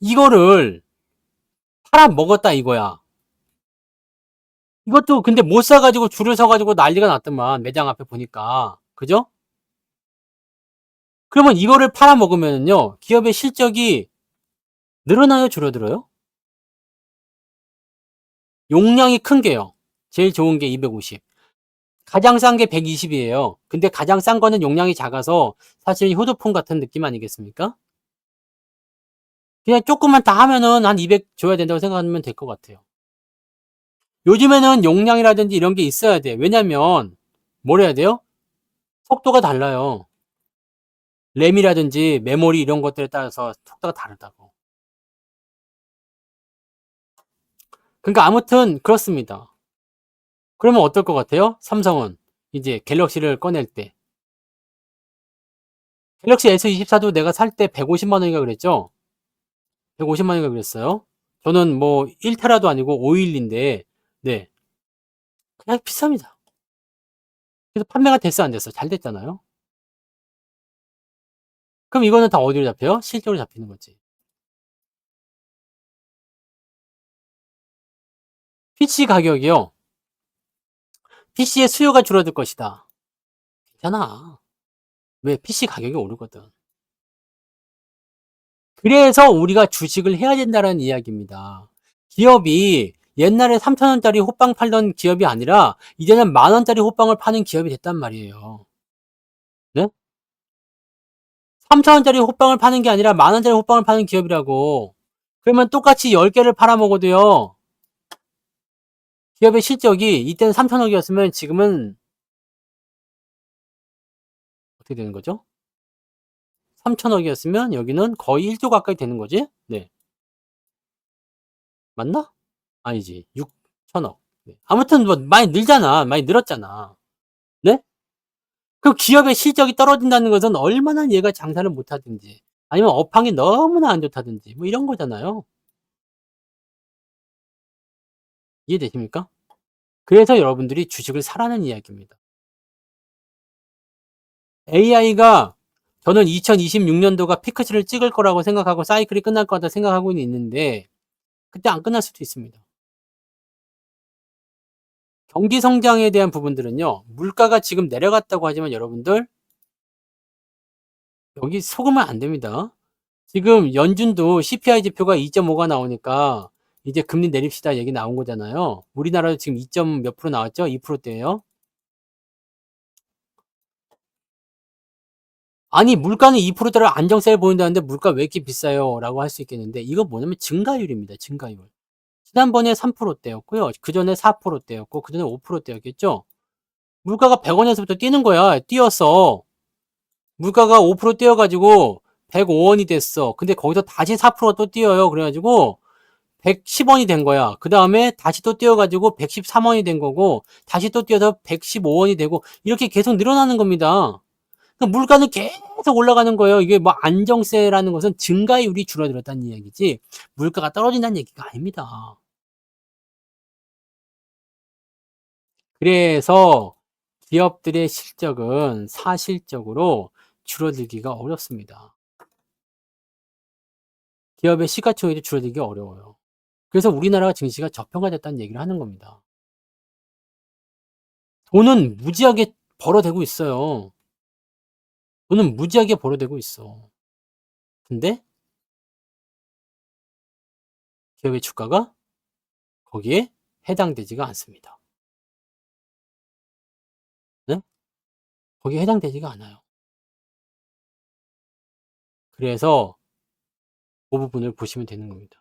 이거를 팔아 먹었다 이거야. 이것도 근데 못 사가지고 줄을 서가지고 난리가 났더만 매장 앞에 보니까. 그죠? 그러면 이거를 팔아 먹으면요 기업의 실적이 늘어나요 줄어들어요? 용량이 큰 게요. 제일 좋은 게 250. 가장 싼 게 120이에요. 근데 가장 싼 거는 용량이 작아서 사실 효도폰 같은 느낌 아니겠습니까? 그냥 조금만 다 하면은 한 200 줘야 된다고 생각하면 될 것 같아요. 요즘에는 용량이라든지 이런 게 있어야 돼. 왜냐면 뭘 해야 돼요? 속도가 달라요. 램이라든지 메모리 이런 것들에 따라서 속도가 다르다고. 그러니까 아무튼 그렇습니다. 그러면 어떨 것 같아요? 삼성은 이제 갤럭시를 꺼낼 때. 갤럭시 S24도 내가 살 때 150만 원인가 그랬죠? 150만 원인가 그랬어요. 저는 뭐 1테라도 아니고 5일인데 네. 그냥 비쌉니다. 그래서 판매가 됐어 안 됐어? 잘 됐잖아요. 그럼 이거는 다 어디로 잡혀요? 실적으로 잡히는 거지. PC 가격이요. PC의 수요가 줄어들 것이다. 괜찮아. 왜? PC 가격이 오르거든. 그래서 우리가 주식을 해야 된다는 이야기입니다. 기업이 옛날에 3,000원짜리 호빵 팔던 기업이 아니라 이제는 10,000원짜리 호빵을 파는 기업이 됐단 말이에요. 네? 3,000원짜리 호빵을 파는 게 아니라 10,000원짜리 호빵을 파는 기업이라고. 그러면 똑같이 10개를 팔아먹어도요. 기업의 실적이 이때는 3,000억이었으면 지금은 어떻게 되는 거죠? 3,000억이었으면 여기는 거의 1조 가까이 되는 거지? 네. 맞나? 아니지. 6,000억. 네. 아무튼 뭐 많이 늘잖아. 많이 늘었잖아. 네? 그럼 기업의 실적이 떨어진다는 것은 얼마나 얘가 장사를 못하든지 아니면 업황이 너무나 안 좋다든지 뭐 이런 거잖아요. 이해되십니까? 그래서 여러분들이 주식을 사라는 이야기입니다. AI가 저는 2026년도가 피크치를 찍을 거라고 생각하고 사이클이 끝날 거다 생각하고 있는데 그때 안 끝날 수도 있습니다. 경기 성장에 대한 부분들은요. 물가가 지금 내려갔다고 하지만 여러분들 여기 속으면 안 됩니다. 지금 연준도 CPI 지표가 2.5가 나오니까 이제 금리 내립시다 얘기 나온 거잖아요. 우리나라도 지금 2점 몇 프로 나왔죠? 2%대예요. 아니 물가는 2%대로 안정세를 보인다는데 물가 왜 이렇게 비싸요? 라고 할 수 있겠는데 이거 뭐냐면 증가율입니다. 증가율. 지난번에 3%대였고요. 그 전에 4%대였고 그 전에 5%대였겠죠? 물가가 100원에서부터 뛰는 거야. 뛰었어. 물가가 5% 뛰어가지고 105원이 됐어. 근데 거기서 다시 4%가 또 뛰어요. 그래가지고 110원이 된 거야. 그 다음에 다시 또 뛰어가지고 113원이 된 거고, 다시 또 뛰어서 115원이 되고, 이렇게 계속 늘어나는 겁니다. 그러니까 물가는 계속 올라가는 거예요. 이게 뭐 안정세라는 것은 증가율이 줄어들었다는 이야기지, 물가가 떨어진다는 얘기가 아닙니다. 그래서 기업들의 실적은 사실적으로 줄어들기가 어렵습니다. 기업의 시가총액이 줄어들기 어려워요. 그래서 우리나라가 증시가 저평가됐다는 얘기를 하는 겁니다. 돈은 무지하게 벌어대고 있어요. 돈은 무지하게 벌어대고 있어. 근데 기업의 주가가 거기에 해당되지가 않습니다. 네? 거기에 해당되지가 않아요. 그래서 그 부분을 보시면 되는 겁니다.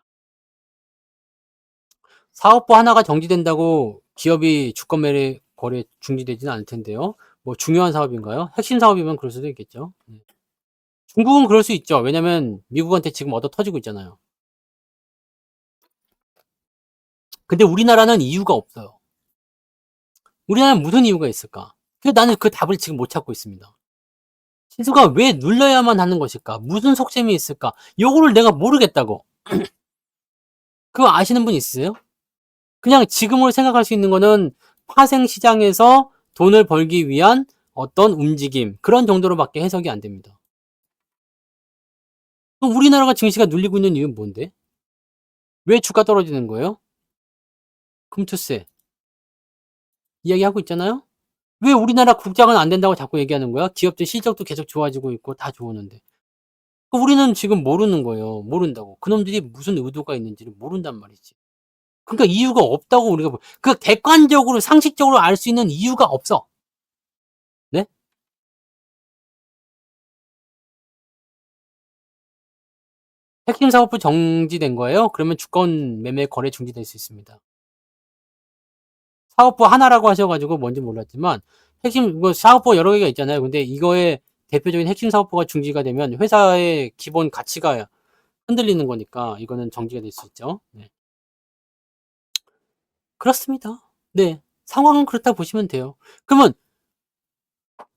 사업부 하나가 정지된다고 기업이 주권 매매 거래 중지되지는 않을 텐데요. 뭐 중요한 사업인가요? 핵심 사업이면 그럴 수도 있겠죠. 중국은 그럴 수 있죠. 왜냐면 미국한테 지금 얻어 터지고 있잖아요. 근데 우리나라는 이유가 없어요. 우리나라는 무슨 이유가 있을까? 그래서 나는 그 답을 지금 못 찾고 있습니다. 지수가 왜 눌려야만 하는 것일까? 무슨 속셈이 있을까? 요거를 내가 모르겠다고. 그거 아시는 분 있으세요? 그냥 지금으로 생각할 수 있는 거는 파생 시장에서 돈을 벌기 위한 어떤 움직임, 그런 정도로밖에 해석이 안 됩니다. 그럼 우리나라가 증시가 눌리고 있는 이유는 뭔데? 왜 주가 떨어지는 거예요? 금투세 이야기하고 있잖아요? 왜 우리나라 국장은 안 된다고 자꾸 얘기하는 거야? 기업들 실적도 계속 좋아지고 있고 다 좋으는데. 우리는 지금 모르는 거예요. 모른다고. 그놈들이 무슨 의도가 있는지를 모른단 말이지. 그러니까 이유가 없다고 우리가 그 객관적으로 상식적으로 알 수 있는 이유가 없어. 네? 핵심 사업부 정지된 거예요? 그러면 주권 매매 거래 중지될 수 있습니다. 사업부 하나라고 하셔가지고 뭔지 몰랐지만 핵심 뭐 사업부 여러 개가 있잖아요. 근데 이거의 대표적인 핵심 사업부가 중지가 되면 회사의 기본 가치가 흔들리는 거니까 이거는 정지가 될 수 있죠. 네. 그렇습니다. 네. 상황은 그렇다 보시면 돼요. 그러면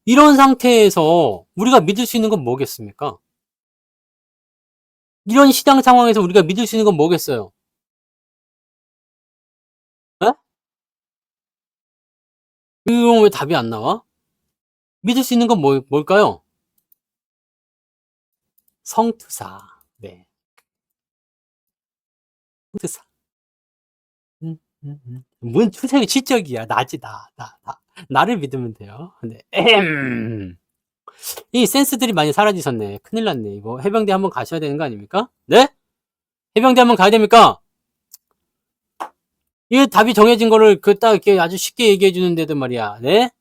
이런 상태에서 우리가 믿을 수 있는 건 뭐겠습니까? 이런 시장 상황에서 우리가 믿을 수 있는 건 뭐겠어요? 에? 이건 왜 답이 안 나와? 믿을 수 있는 건 뭘까요? 성투사. 네. 성투사. 뭔 추세가 실적이야. 나지, 나. 나를 믿으면 돼요. 네. 이 센스들이 많이 사라지셨네. 큰일 났네. 이거 해병대 한번 가셔야 되는 거 아닙니까? 네? 해병대 한번 가야 됩니까? 이 답이 정해진 거를 그 딱 이렇게 아주 쉽게 얘기해 주는데도 말이야. 네?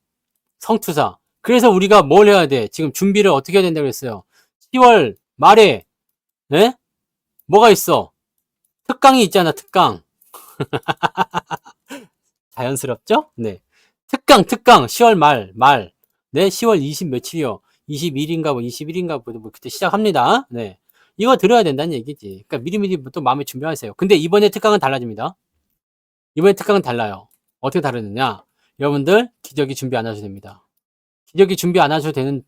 성투사. 그래서 우리가 뭘 해야 돼? 지금 준비를 어떻게 해야 된다고 그랬어요? 10월 말에, 네? 뭐가 있어? 특강이 있잖아, 특강. 자연스럽죠? 네. 특강, 10월 말. 네, 10월 20 며칠이요? 21일인가 뭐 21일인가 뭐 그때 시작합니다. 네. 이거 들어야 된다는 얘기지. 그러니까 미리미리 또 마음에 준비하세요. 근데 이번에 특강은 달라집니다. 이번에 특강은 달라요. 어떻게 다르느냐? 여러분들 기저귀 준비 안 하셔도 됩니다. 기저귀 준비 안 하셔도 되는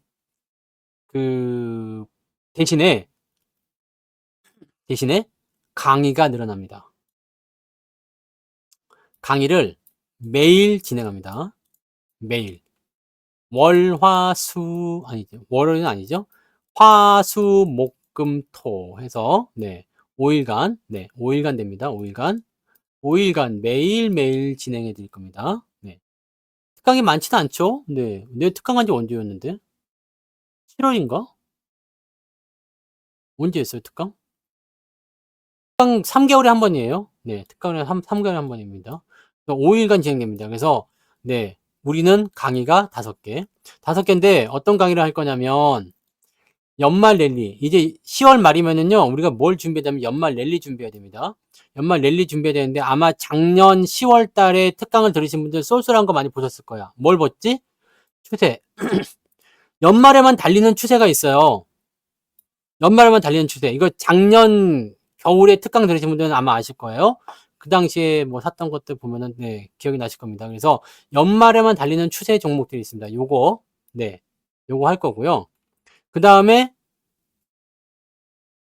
그 대신에 강의가 늘어납니다. 강의를 매일 진행합니다. 매일. 월, 화, 수, 아니죠. 월은 아니죠. 화, 수, 목, 금, 토 해서, 네. 5일간, 네. 5일간 됩니다. 5일간 매일매일 진행해 드릴 겁니다. 네. 특강이 많지는 않죠? 네. 내 특강한 지 언제였는데? 7월인가? 언제 했어요, 특강? 특강 3개월에 한 번이에요. 네. 특강은 3개월에 한 번입니다. 5일간 진행됩니다. 그래서, 네. 우리는 강의가 5개. 5개인데, 어떤 강의를 할 거냐면, 연말 랠리. 이제 10월 말이면은요, 우리가 뭘 준비해야 되면 연말 랠리 준비해야 됩니다. 연말 랠리 준비해야 되는데 아마 작년 10월 달에 특강을 들으신 분들 쏠쏠한 거 많이 보셨을 거야. 뭘 봤지? 추세. 연말에만 달리는 추세가 있어요. 연말에만 달리는 추세. 이거 작년 겨울에 특강 들으신 분들은 아마 아실 거예요. 그 당시에 뭐 샀던 것들 보면은, 네, 기억이 나실 겁니다. 그래서 연말에만 달리는 추세 종목들이 있습니다. 요거, 네, 요거 할 거고요. 그 다음에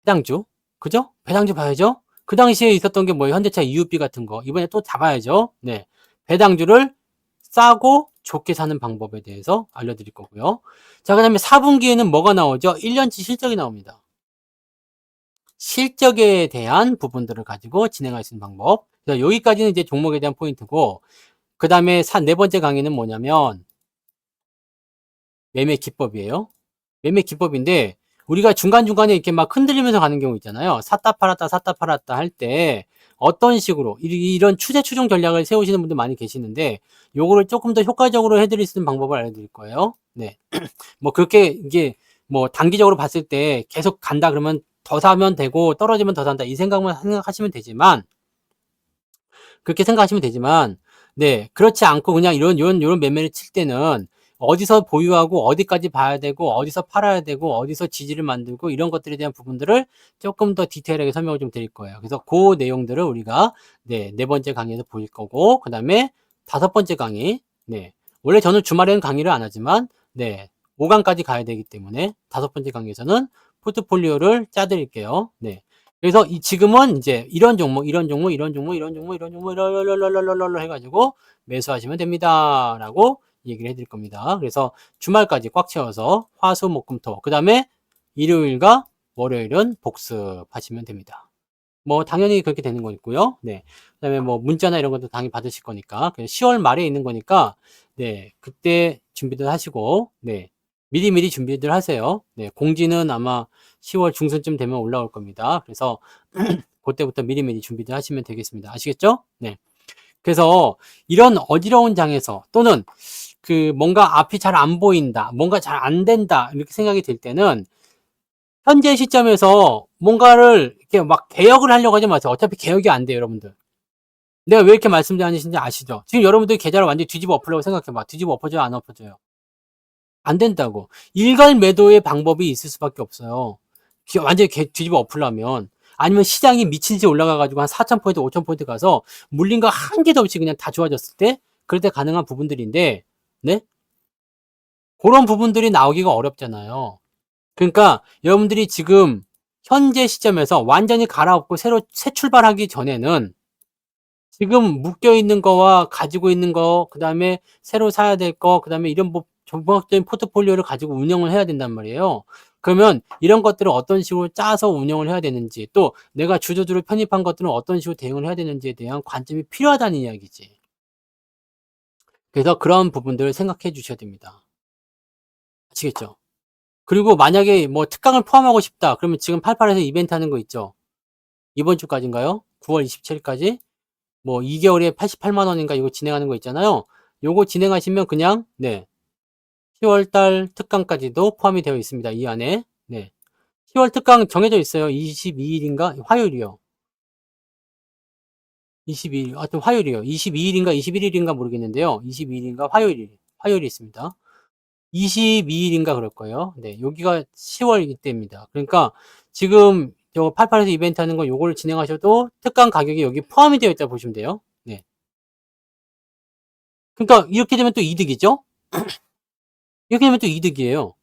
배당주. 그죠? 배당주 봐야죠? 그 당시에 있었던 게 뭐 현대차 EUB 같은 거. 이번에 또 잡아야죠. 네. 배당주를 싸고 좋게 사는 방법에 대해서 알려드릴 거고요. 자, 그 다음에 4분기에는 뭐가 나오죠? 1년치 실적이 나옵니다. 실적에 대한 부분들을 가지고 진행할 수 있는 방법. 그래서 여기까지는 이제 종목에 대한 포인트고, 그 다음에 네 번째 강의는 뭐냐면, 매매 기법이에요. 매매 기법인데, 우리가 중간중간에 이렇게 막 흔들리면서 가는 경우 있잖아요. 샀다 팔았다 할 때, 어떤 식으로, 이런 추세 추종 전략을 세우시는 분들 많이 계시는데, 요거를 조금 더 효과적으로 해드릴 수 있는 방법을 알려드릴 거예요. 네. 뭐, 그렇게, 이게, 뭐, 단기적으로 봤을 때 계속 간다 그러면 더 사면 되고, 떨어지면 더 산다. 이 생각만 생각하시면 되지만, 그렇게 생각하시면 되지만, 네, 그렇지 않고 그냥 이런 매매를 칠 때는 어디서 보유하고 어디까지 봐야 되고 어디서 팔아야 되고 어디서 지지를 만들고 이런 것들에 대한 부분들을 조금 더 디테일하게 설명을 좀 드릴 거예요. 그래서 그 내용들을 우리가 네 번째 강의에서 보일 거고, 그 다음에 다섯 번째 강의, 네, 원래 저는 주말에는 강의를 안 하지만 네, 5강까지 가야 되기 때문에 다섯 번째 강의에서는 포트폴리오를 짜드릴게요. 네. 그래서 지금은 이제 이런 종목 해가지고 매수하시면 됩니다. 라고 얘기를 해드릴 겁니다. 그래서 주말까지 꽉 채워서 화수, 목, 금, 토. 그 다음에 일요일과 월요일은 복습하시면 됩니다. 뭐 당연히 그렇게 되는 거 있고요. 네. 그 다음에 뭐 문자나 이런 것도 당연히 받으실 거니까. 10월 말에 있는 거니까 네, 그때 준비들 하시고 네, 미리미리 준비들 하세요. 네, 공지는 아마 10월 중순쯤 되면 올라올 겁니다. 그래서 그때부터 미리미리 준비들 하시면 되겠습니다. 아시겠죠? 네. 그래서 이런 어지러운 장에서 또는 그 뭔가 앞이 잘 안 보인다, 뭔가 잘 안 된다 이렇게 생각이 들 때는 현재 시점에서 뭔가를 이렇게 막 개혁을 하려고 하지 마세요. 어차피 개혁이 안 돼요, 여러분들. 내가 왜 이렇게 말씀드리는지 아시죠? 지금 여러분들 계좌를 완전히 뒤집어 엎으려고 생각해봐. 뒤집어 엎어져요, 안 엎어져요? 안 된다고. 일괄 매도의 방법이 있을 수밖에 없어요. 완전히 뒤집어 엎으려면. 아니면 시장이 미친 듯이 올라가가지고 한 4,000포인트, 5,000포인트 가서 물린 거 한 개도 없이 그냥 다 좋아졌을 때, 그럴 때 가능한 부분들인데, 네? 그런 부분들이 나오기가 어렵잖아요. 그러니까 여러분들이 지금 현재 시점에서 완전히 갈아엎고 새로 새 출발하기 전에는 지금 묶여 있는 거와 가지고 있는 거, 그 다음에 새로 사야 될 거, 그 다음에 이런 종합적인 포트폴리오를 가지고 운영을 해야 된단 말이에요. 그러면 이런 것들을 어떤 식으로 짜서 운영을 해야 되는지, 또 내가 주도주를 편입한 것들은 어떤 식으로 대응을 해야 되는지에 대한 관점이 필요하다는 이야기지. 그래서 그런 부분들을 생각해 주셔야 됩니다. 아시겠죠? 그리고 만약에 뭐 특강을 포함하고 싶다. 그러면 지금 88에서 이벤트 하는 거 있죠? 이번 주까지인가요? 9월 27일까지? 뭐 2개월에 88만 원인가 이거 진행하는 거 있잖아요. 요거 진행하시면 그냥 네, 10월 달 특강까지도 포함이 되어 있습니다. 이 안에. 네. 10월 특강 정해져 있어요. 22일인가? 화요일이요. 22일. 하여튼 화요일이요. 22일인가 21일인가 모르겠는데요. 22일인가 화요일이 있습니다. 22일인가 그럴 거예요. 네. 여기가 10월 이때입니다. 그러니까 지금 저 88에서 이벤트 하는 거 요거를 진행하셔도 특강 가격이 여기 포함이 되어 있다 보시면 돼요. 네. 그러니까 이렇게 되면 또 이득이죠? 이렇게 되면 또 이득이에요.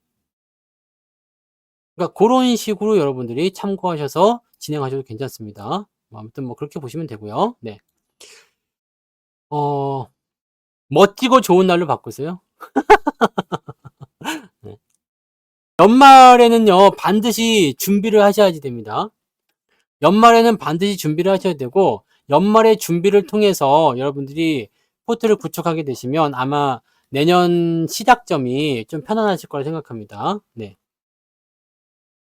그러니까 그런 식으로 여러분들이 참고하셔서 진행하셔도 괜찮습니다. 아무튼 뭐 그렇게 보시면 되고요. 네. 멋지고 좋은 날로 바꾸세요. 네. 연말에는요, 반드시 준비를 하셔야지 됩니다. 연말에는 반드시 준비를 하셔야 되고, 연말에 준비를 통해서 여러분들이 포트를 구축하게 되시면 아마 내년 시작점이 좀 편안하실 거라 생각합니다. 네.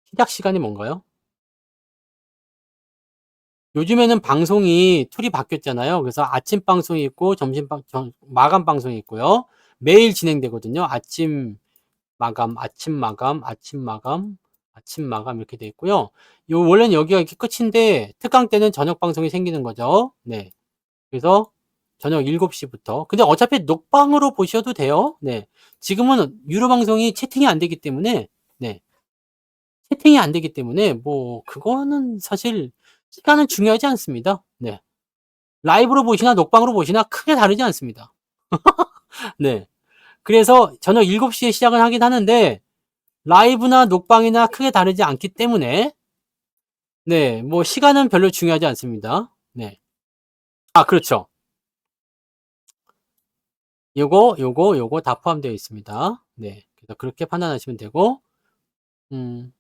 시작 시간이 뭔가요? 요즘에는 방송이 툴이 바뀌었잖아요. 그래서 아침 방송이 있고 마감 방송이 있고요. 매일 진행되거든요. 아침 마감, 아침 마감, 아침 마감. 아침 마감 이렇게 돼 있고요. 원래는 여기가 이렇게 끝인데 특강 때는 저녁 방송이 생기는 거죠. 네. 그래서 저녁 7시부터. 근데 어차피 녹방으로 보셔도 돼요. 네. 지금은 유료 방송이 채팅이 안 되기 때문에, 네. 채팅이 안 되기 때문에, 뭐, 그거는 사실 시간은 중요하지 않습니다. 네. 라이브로 보시나 녹방으로 보시나 크게 다르지 않습니다. 네. 그래서 저녁 7시에 시작을 하긴 하는데, 라이브나 녹방이나 크게 다르지 않기 때문에, 네. 뭐, 시간은 별로 중요하지 않습니다. 네. 아, 그렇죠. 요거 다 포함되어 있습니다. 네. 그래서 그렇게 판단하시면 되고, 음,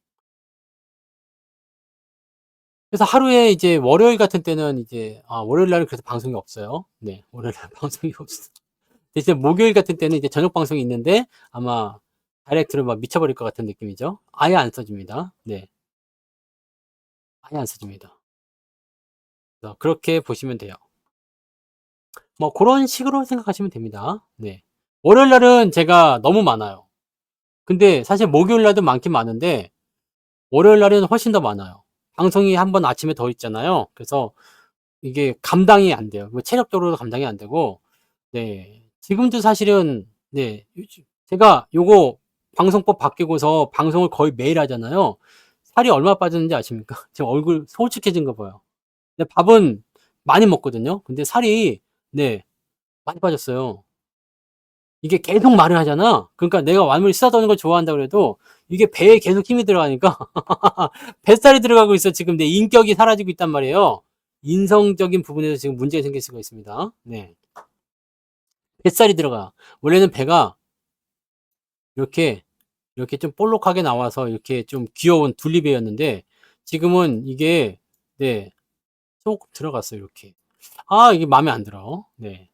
그래서 하루에 이제 월요일 같은 때는 이제, 월요일 날은 그래서 방송이 없어요. 네. 월요일 날 방송이 없어. 대신 목요일 같은 때는 이제 저녁 방송이 있는데 아마 다이렉트로 막 미쳐버릴 것 같은 느낌이죠. 아예 안 써집니다. 네. 아예 안 써집니다. 그래서 그렇게 보시면 돼요. 뭐 그런 식으로 생각하시면 됩니다. 네. 월요일 날은 제가 너무 많아요. 근데 사실 목요일 날도 많긴 많은데 월요일 날은 훨씬 더 많아요. 방송이 한 번 아침에 더 있잖아요. 그래서 이게 감당이 안 돼요. 뭐 체력적으로도 감당이 안 되고, 네. 지금도 사실은, 네. 제가 요거 방송법 바뀌고서 방송을 거의 매일 하잖아요. 살이 얼마 빠졌는지 아십니까? 지금 얼굴 솔직해진 거 봐요. 근데 밥은 많이 먹거든요. 근데 살이, 네. 많이 빠졌어요. 이게 계속 말을 하잖아. 그러니까 내가 완물이 쓰다듬는 걸 좋아한다 그래도 이게 배에 계속 힘이 들어가니까 뱃살이 들어가고 있어. 지금 내 인격이 사라지고 있단 말이에요. 인성적인 부분에서 지금 문제가 생길 수가 있습니다. 네. 뱃살이 들어가. 원래는 배가 이렇게, 이렇게 좀 볼록하게 나와서 이렇게 좀 귀여운 둘리배였는데 지금은 이게, 네. 조금 들어갔어요. 이렇게. 이게 마음에 안 들어. 네.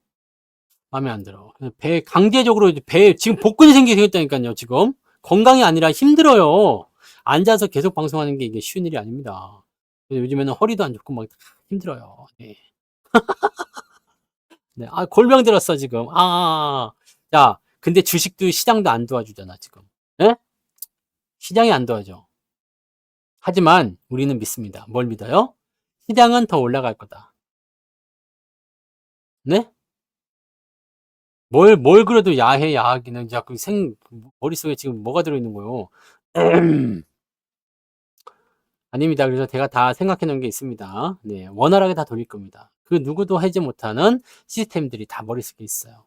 마음에 안 들어. 배 강제적으로 배 지금 복근이 생기게 생겼다니까요. 지금 건강이 아니라 힘들어요. 앉아서 계속 방송하는 게 이게 쉬운 일이 아닙니다. 그래서 요즘에는 허리도 안 좋고 막 힘들어요. 네. 네. 골병 들었어 지금. 자, 근데 주식도 시장도 안 도와주잖아 지금. 예? 시장이 안 도와줘. 하지만 우리는 믿습니다. 뭘 믿어요? 시장은 더 올라갈 거다. 네? 뭘 그래도 야해 야하기는 자꾸 머릿속에 지금 뭐가 들어있는 거요? 아닙니다. 그래서 제가 다 생각해 놓은 게 있습니다. 네, 원활하게 다 돌릴 겁니다. 그 누구도 하지 못하는 시스템들이 다 머릿속에 있어요.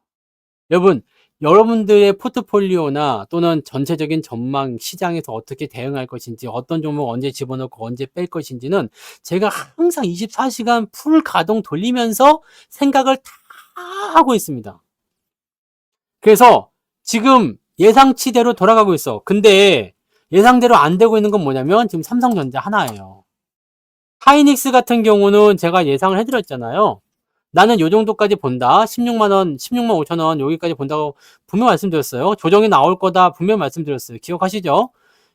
여러분, 여러분들의 포트폴리오나 또는 전체적인 전망 시장에서 어떻게 대응할 것인지, 어떤 종목 언제 집어넣고 언제 뺄 것인지는 제가 항상 24시간 풀 가동 돌리면서 생각을 다 하고 있습니다. 그래서 지금 예상치대로 돌아가고 있어. 근데 예상대로 안 되고 있는 건 뭐냐면 지금 삼성전자 하나예요. 하이닉스 같은 경우는 제가 예상을 해드렸잖아요. 나는 요 정도까지 본다. 16만원, 16만 5천원 여기까지 본다고 분명 말씀드렸어요. 조정이 나올 거다 분명 말씀드렸어요. 기억하시죠?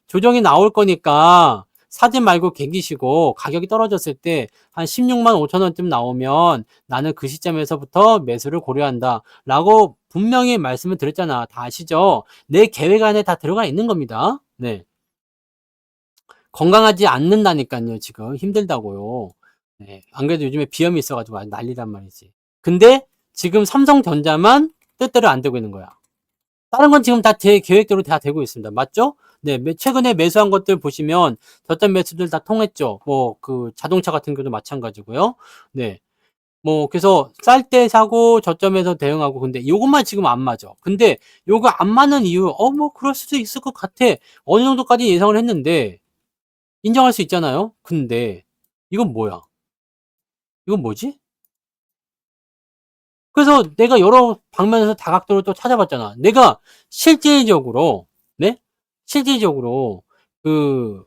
조정이 나올 거니까 사지 말고 견디시고 가격이 떨어졌을 때 한 16만 5천원쯤 나오면 나는 그 시점에서부터 매수를 고려한다. 라고 분명히 말씀을 드렸잖아. 다 아시죠? 내 계획 안에 다 들어가 있는 겁니다. 네. 건강하지 않는다니까요. 지금 힘들다고요. 네. 안 그래도 요즘에 비염이 있어가지고 난리란 말이지. 근데 지금 삼성전자만 뜻대로 안 되고 있는 거야. 다른 건 지금 다 제 계획대로 다 되고 있습니다. 맞죠? 네. 최근에 매수한 것들 보시면 저점 매수들 다 통했죠. 뭐 그 자동차 같은 경우도 마찬가지고요. 네. 뭐 그래서 쌀 때 사고 저점에서 대응하고 근데 요것만 지금 안 맞아. 근데 요거 안 맞는 이유 뭐 그럴 수도 있을 것 같아. 어느 정도까지 예상을 했는데 인정할 수 있잖아요. 근데 이건 뭐야? 이건 뭐지? 그래서 내가 여러 방면에서 다각도를 또 찾아봤잖아. 내가 실질적으로, 네? 실질적으로 그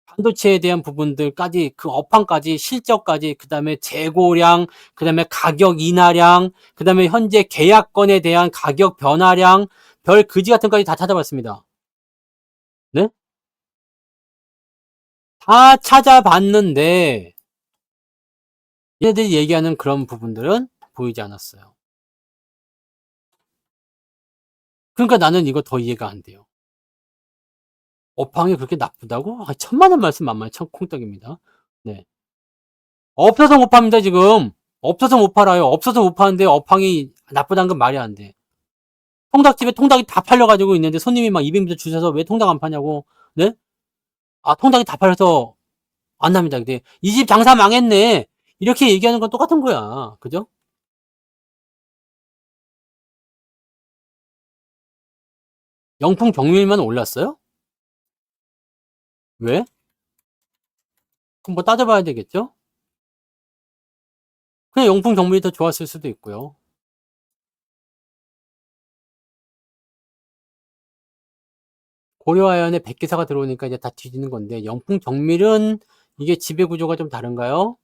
반도체에 대한 부분들까지 그 업황까지 실적까지 그다음에 재고량, 그다음에 가격 인하량, 그다음에 현재 계약건에 대한 가격 변화량, 별 그지 같은 거까지 다 찾아봤습니다. 네? 다 찾아봤는데 얘네들이 얘기하는 그런 부분들은 보이지 않았어요. 그러니까 나는 이거 더 이해가 안 돼요. 업황이 그렇게 나쁘다고? 아, 천만원 말씀 만만히 콩떡입니다. 네. 없어서 못 팝니다, 지금. 없어서 못 팔아요. 없어서 못 파는데 업황이 나쁘다는 건 말이 안 돼. 통닭집에 통닭이 다 팔려가지고 있는데 손님이 막 200m 주셔서 왜 통닭 안 파냐고. 네? 아, 통닭이 다 팔려서 안 납니다. 근데 이 집 장사 망했네. 이렇게 얘기하는 건 똑같은 거야. 그죠? 영풍 정밀만 올랐어요? 왜? 그럼 뭐 따져봐야 되겠죠? 그냥 영풍 정밀이 더 좋았을 수도 있고요. 고려아연에 백기사가 들어오니까 이제 다 뒤지는 건데 영풍 정밀은 이게 지배 구조가 좀 다른가요?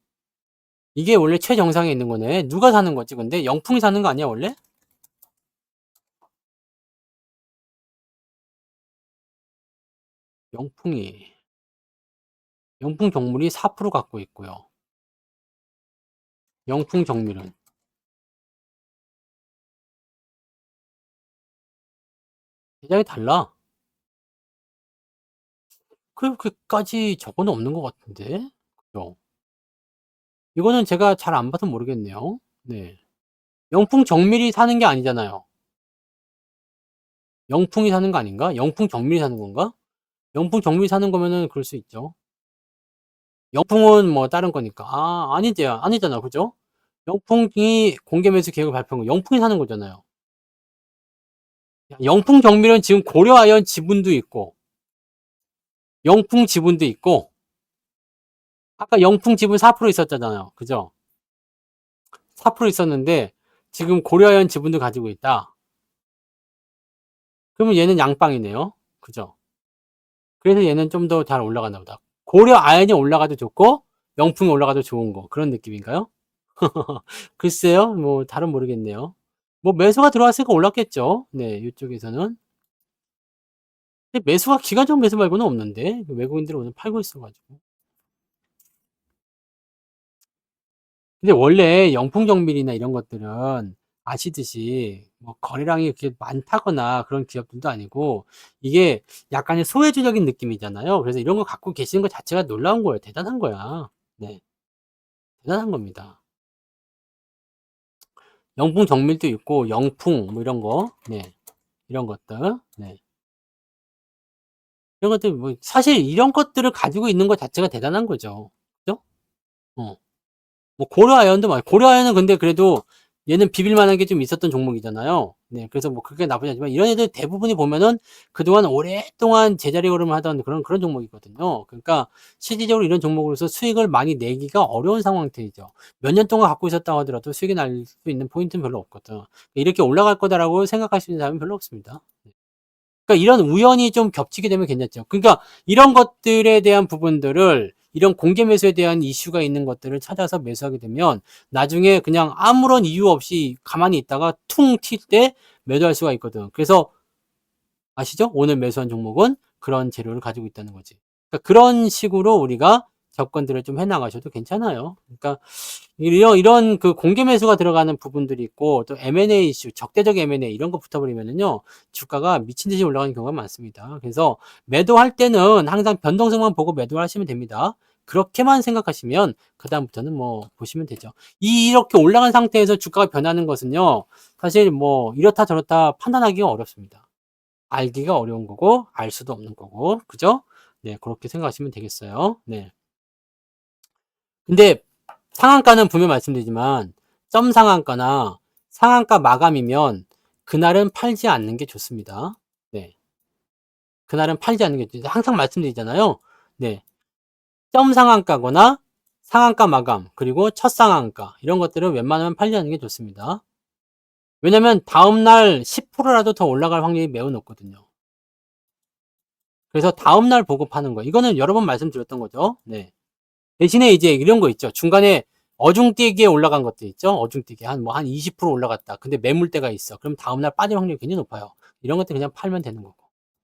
이게 원래 최정상에 있는 거네. 누가 사는 거지 근데? 영풍이 사는 거 아니야 원래? 영풍이 영풍 정밀이 4% 갖고 있고요. 영풍 정밀은 굉장히 달라. 그렇게까지 적어는 없는 것 같은데? 그죠? 이거는 제가 잘 안 봐서 모르겠네요. 네. 영풍 정밀이 사는 게 아니잖아요. 영풍이 사는 거 아닌가? 영풍 정밀이 사는 건가? 영풍 정밀이 사는 거면은 그럴 수 있죠. 영풍은 뭐 다른 거니까. 아, 아니잖아. 그죠? 영풍이 공개 매수 계획을 발표한 거. 영풍이 사는 거잖아요. 영풍 정밀은 지금 고려아연 지분도 있고, 영풍 지분도 있고, 아까 영풍 지분 4% 있었잖아요. 그죠? 4% 있었는데, 지금 고려아연 지분도 가지고 있다. 그러면 얘는 양빵이네요. 그죠? 그래서 얘는 좀 더 잘 올라가나 보다. 고려아연이 올라가도 좋고, 영풍이 올라가도 좋은 거. 그런 느낌인가요? 글쎄요. 뭐, 다른 모르겠네요. 뭐, 매수가 들어왔으니까 올랐겠죠. 네, 이쪽에서는. 근데 매수가 기관적 매수 말고는 없는데, 외국인들이 오늘 팔고 있어가지고. 근데 원래 영풍정밀이나 이런 것들은 아시듯이 뭐 거래량이 그렇게 많다거나 그런 기업들도 아니고 이게 약간의 소외주적인 느낌이잖아요. 그래서 이런 거 갖고 계시는 것 자체가 놀라운 거예요. 대단한 거야. 네, 대단한 겁니다. 영풍정밀도 있고 영풍 뭐 이런 거, 네, 이런 것들, 네, 이런 것들 뭐 사실 이런 것들을 가지고 있는 것 자체가 대단한 거죠. 그죠? 어. 뭐 고려아연도 고려아연은 근데 그래도 얘는 비빌 만한 게 좀 있었던 종목이잖아요. 네, 그래서 뭐 그게 나쁘지 않지만 이런 애들 대부분이 보면은 그동안 오랫동안 제자리 걸음을 하던 그런 종목이거든요. 그러니까 실질적으로 이런 종목으로서 수익을 많이 내기가 어려운 상황들이죠. 몇 년 동안 갖고 있었다고 하더라도 수익이 날 수 있는 포인트는 별로 없거든. 이렇게 올라갈 거다라고 생각할 수 있는 사람은 별로 없습니다. 그러니까 이런 우연이 좀 겹치게 되면 괜찮죠. 그러니까 이런 것들에 대한 부분들을 이런 공개 매수에 대한 이슈가 있는 것들을 찾아서 매수하게 되면 나중에 그냥 아무런 이유 없이 가만히 있다가 퉁 튈 때 매도할 수가 있거든. 그래서 아시죠? 오늘 매수한 종목은 그런 재료를 가지고 있다는 거지. 그러니까 그런 식으로 우리가 접근들을 좀 해나가셔도 괜찮아요. 그러니까 이런 그 공개 매수가 들어가는 부분들이 있고 또 M&A 이슈, 적대적 M&A 이런 거 붙어버리면은요 주가가 미친 듯이 올라가는 경우가 많습니다. 그래서 매도할 때는 항상 변동성만 보고 매도를 하시면 됩니다. 그렇게만 생각하시면 그 다음부터는 뭐 보시면 되죠. 이렇게 올라간 상태에서 주가가 변하는 것은요 사실 뭐 이렇다 저렇다 판단하기가 어렵습니다. 알기가 어려운 거고 알 수도 없는 거고 그죠? 네, 그렇게 생각하시면 되겠어요. 네. 근데 상한가는 분명 말씀드리지만 점 상한가나 상한가 마감이면 그날은 팔지 않는 게 좋습니다. 네. 그날은 팔지 않는 게 좋습니다. 항상 말씀드리잖아요. 네. 점 상한가거나 상한가 마감 그리고 첫 상한가 이런 것들은 웬만하면 팔지 않는 게 좋습니다. 왜냐면 다음날 10%라도 더 올라갈 확률이 매우 높거든요. 그래서 다음날 보고 파는 거. 이거는 여러 번 말씀드렸던 거죠. 네. 대신에 이제 이런 거 있죠. 중간에 어중뛰기에 올라간 것도 있죠. 어중뛰기 한 20% 올라갔다. 근데 매물대가 있어. 그럼 다음날 빠질 확률이 굉장히 높아요. 이런 것들 그냥 팔면 되는 거고.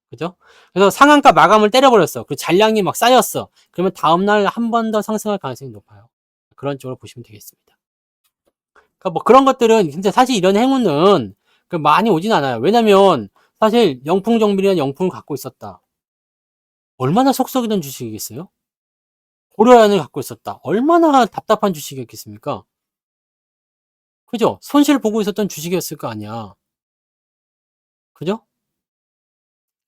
그죠? 그래서 상한가 마감을 때려버렸어. 그 잔량이 막 쌓였어. 그러면 다음날 한 번 더 상승할 가능성이 높아요. 그런 쪽으로 보시면 되겠습니다. 그러니까 뭐 그런 것들은 진짜 사실 이런 행운은 많이 오진 않아요. 왜냐면 사실 영풍정밀이라는 영풍을 갖고 있었다. 얼마나 속썩이던 주식이겠어요? 고려아연을 갖고 있었다. 얼마나 답답한 주식이었겠습니까? 그죠? 손실 보고 있었던 주식이었을 거 아니야. 그죠?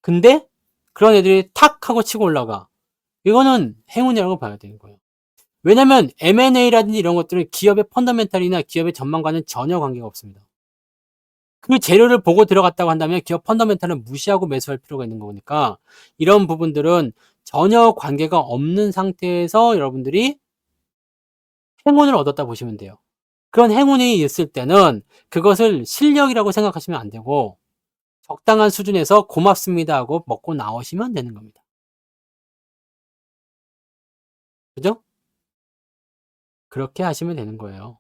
근데 그런 애들이 탁 하고 치고 올라가. 이거는 행운이라고 봐야 되는 거예요. 왜냐면 M&A라든지 이런 것들은 기업의 펀더멘탈이나 기업의 전망과는 전혀 관계가 없습니다. 그 재료를 보고 들어갔다고 한다면 기업 펀더멘탈은 무시하고 매수할 필요가 있는 거니까 이런 부분들은 전혀 관계가 없는 상태에서 여러분들이 행운을 얻었다 보시면 돼요. 그런 행운이 있을 때는 그것을 실력이라고 생각하시면 안 되고 적당한 수준에서 고맙습니다 하고 먹고 나오시면 되는 겁니다. 그죠? 그렇게 하시면 되는 거예요.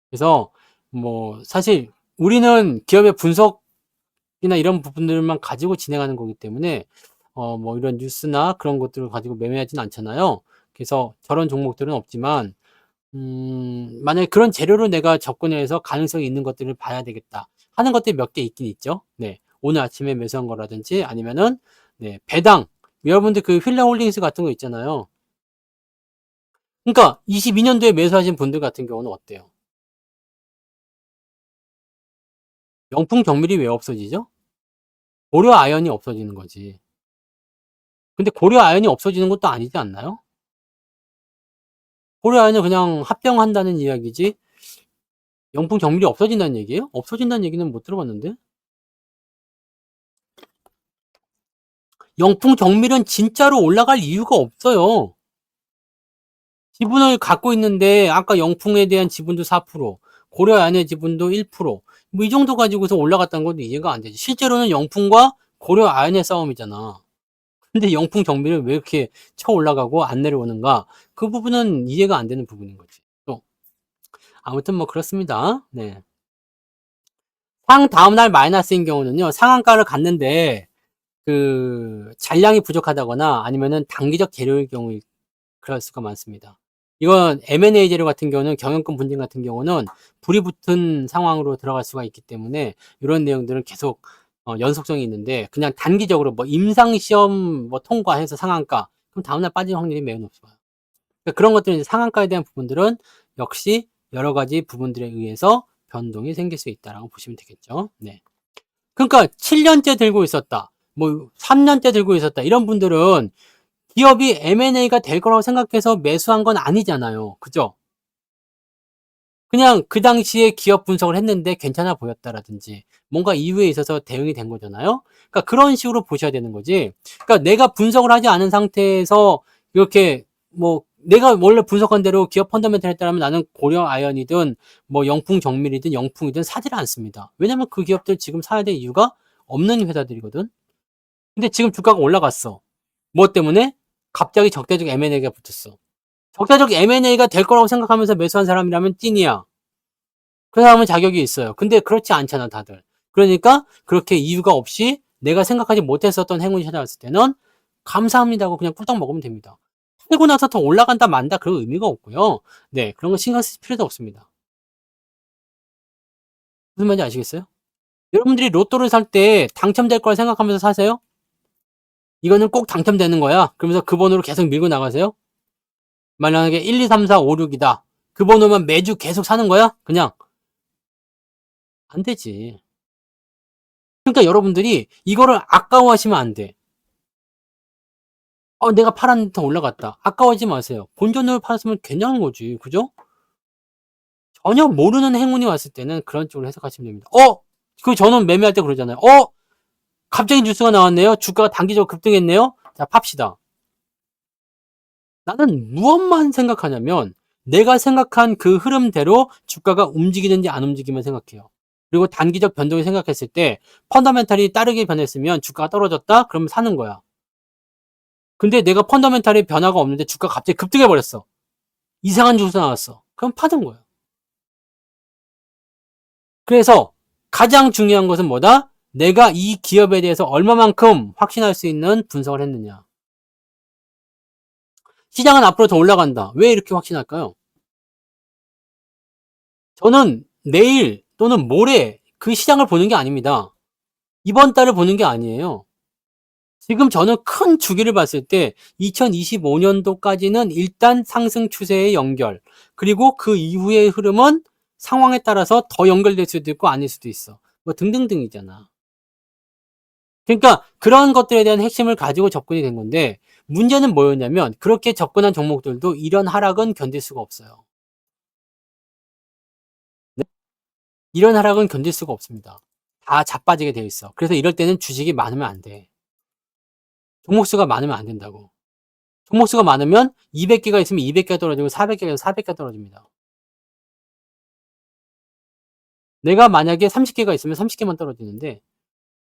그래서 뭐 사실 우리는 기업의 분석이나 이런 부분들만 가지고 진행하는 거기 때문에 뭐 이런 뉴스나 그런 것들을 가지고 매매하진 않잖아요. 그래서 저런 종목들은 없지만 만약에 그런 재료로 내가 접근해서 가능성이 있는 것들을 봐야 되겠다 하는 것들이 몇 개 있긴 있죠. 네. 오늘 아침에 매수한 거라든지 아니면은 네, 배당. 여러분들 그 휠라홀딩스 같은 거 있잖아요. 그러니까 22년도에 매수하신 분들 같은 경우는 어때요? 영풍 정밀이 왜 없어지죠? 고려 아연이 없어지는 거지. 근데 고려 아연이 없어지는 것도 아니지 않나요? 고려 아연은 그냥 합병한다는 이야기지 영풍 정밀이 없어진다는 얘기예요? 없어진다는 얘기는 못 들어봤는데? 영풍 정밀은 진짜로 올라갈 이유가 없어요. 지분을 갖고 있는데 아까 영풍에 대한 지분도 4%, 고려 아연의 지분도 1%, 뭐 이 정도 가지고서 올라갔다는 것도 이해가 안 되지. 실제로는 영풍과 고려 아연의 싸움이잖아. 근데 영풍 정밀은 왜 이렇게 쳐 올라가고 안 내려오는가? 그 부분은 이해가 안 되는 부분인 거지. 또 아무튼 뭐 그렇습니다. 네. 상 다음날 마이너스인 경우는요. 상한가를 갔는데 그 잔량이 부족하다거나 아니면은 단기적 재료일 경우 그럴 수가 많습니다. 이건 M&A 재료 같은 경우는 경영권 분쟁 같은 경우는 불이 붙은 상황으로 들어갈 수가 있기 때문에 이런 내용들은 계속 연속성이 있는데 그냥 단기적으로 뭐 임상시험 뭐 통과해서 상한가 그럼 다음날 빠질 확률이 매우 높아요. 그러니까 그런 것들은 상한가에 대한 부분들은 역시 여러 가지 부분들에 의해서 변동이 생길 수 있다라고 보시면 되겠죠. 네. 그러니까 7년째 들고 있었다. 뭐 3년째 들고 있었다. 이런 분들은 기업이 M&A가 될 거라고 생각해서 매수한 건 아니잖아요. 그죠? 그냥 그 당시에 기업 분석을 했는데 괜찮아 보였다라든지 뭔가 이유에 있어서 대응이 된 거잖아요. 그러니까 그런 식으로 보셔야 되는 거지. 그러니까 내가 분석을 하지 않은 상태에서 이렇게 뭐 내가 원래 분석한 대로 기업 펀더멘탈 했다면 나는 고려 아연이든 뭐 영풍 정밀이든 영풍이든 사지를 않습니다. 왜냐면 그 기업들 지금 사야 될 이유가 없는 회사들이거든. 근데 지금 주가가 올라갔어. 뭐 때문에? 갑자기 적대적 M&A가 붙었어. 적대적 M&A가 될 거라고 생각하면서 매수한 사람이라면 찐이야. 그 사람은 자격이 있어요. 근데 그렇지 않잖아, 다들. 그러니까 그렇게 이유가 없이 내가 생각하지 못했었던 행운이 찾아왔을 때는 감사합니다 하고 그냥 꿀떡 먹으면 됩니다. 팔고 나서 더 올라간다 만다 그런 의미가 없고요. 네, 그런 거 신경 쓸 필요도 없습니다. 무슨 말인지 아시겠어요? 여러분들이 로또를 살 때 당첨될 걸 생각하면서 사세요? 이거는 꼭 당첨되는 거야. 그러면서 그 번호로 계속 밀고 나가세요? 만약에 1, 2, 3, 4, 5, 6이다. 그 번호만 매주 계속 사는 거야? 그냥 안 되지. 그러니까 여러분들이 이거를 아까워하시면 안 돼. 내가 팔았는데 더 올라갔다. 아까워하지 마세요. 본전으로 팔았으면 괜찮은 거지. 그죠? 전혀 모르는 행운이 왔을 때는 그런 쪽으로 해석하시면 됩니다. 그 저는 매매할 때 그러잖아요. 갑자기 뉴스가 나왔네요. 주가가 단기적으로 급등했네요. 자, 팝시다. 나는 무엇만 생각하냐면 내가 생각한 그 흐름대로 주가가 움직이는지 안 움직이면 생각해요. 그리고 단기적 변동을 생각했을 때 펀더멘탈이 다르게 변했으면 주가가 떨어졌다? 그러면 사는 거야. 근데 내가 펀더멘탈의 변화가 없는데 주가가 갑자기 급등해 버렸어. 이상한 뉴스 나왔어. 그럼 파는 거예요. 그래서 가장 중요한 것은 뭐다? 내가 이 기업에 대해서 얼마만큼 확신할 수 있는 분석을 했느냐. 시장은 앞으로 더 올라간다. 왜 이렇게 확신할까요? 저는 내일 또는 모레 그 시장을 보는 게 아닙니다. 이번 달을 보는 게 아니에요. 지금 저는 큰 주기를 봤을 때 2025년도까지는 일단 상승 추세의 연결, 그리고 그 이후의 흐름은 상황에 따라서 더 연결될 수도 있고 아닐 수도 있어. 뭐 등등등이잖아. 그러니까 그런 것들에 대한 핵심을 가지고 접근이 된 건데, 문제는 뭐였냐면 그렇게 접근한 종목들도 이런 하락은 견딜 수가 없어요. 네? 이런 하락은 견딜 수가 없습니다. 다 자빠지게 돼 있어. 그래서 이럴 때는 주식이 많으면 안 돼. 종목 수가 많으면 안 된다고. 종목 수가 많으면 200개가 있으면 200개가 떨어지고 400개가 있으면 400개가 떨어집니다. 내가 만약에 30개가 있으면 30개만 떨어지는데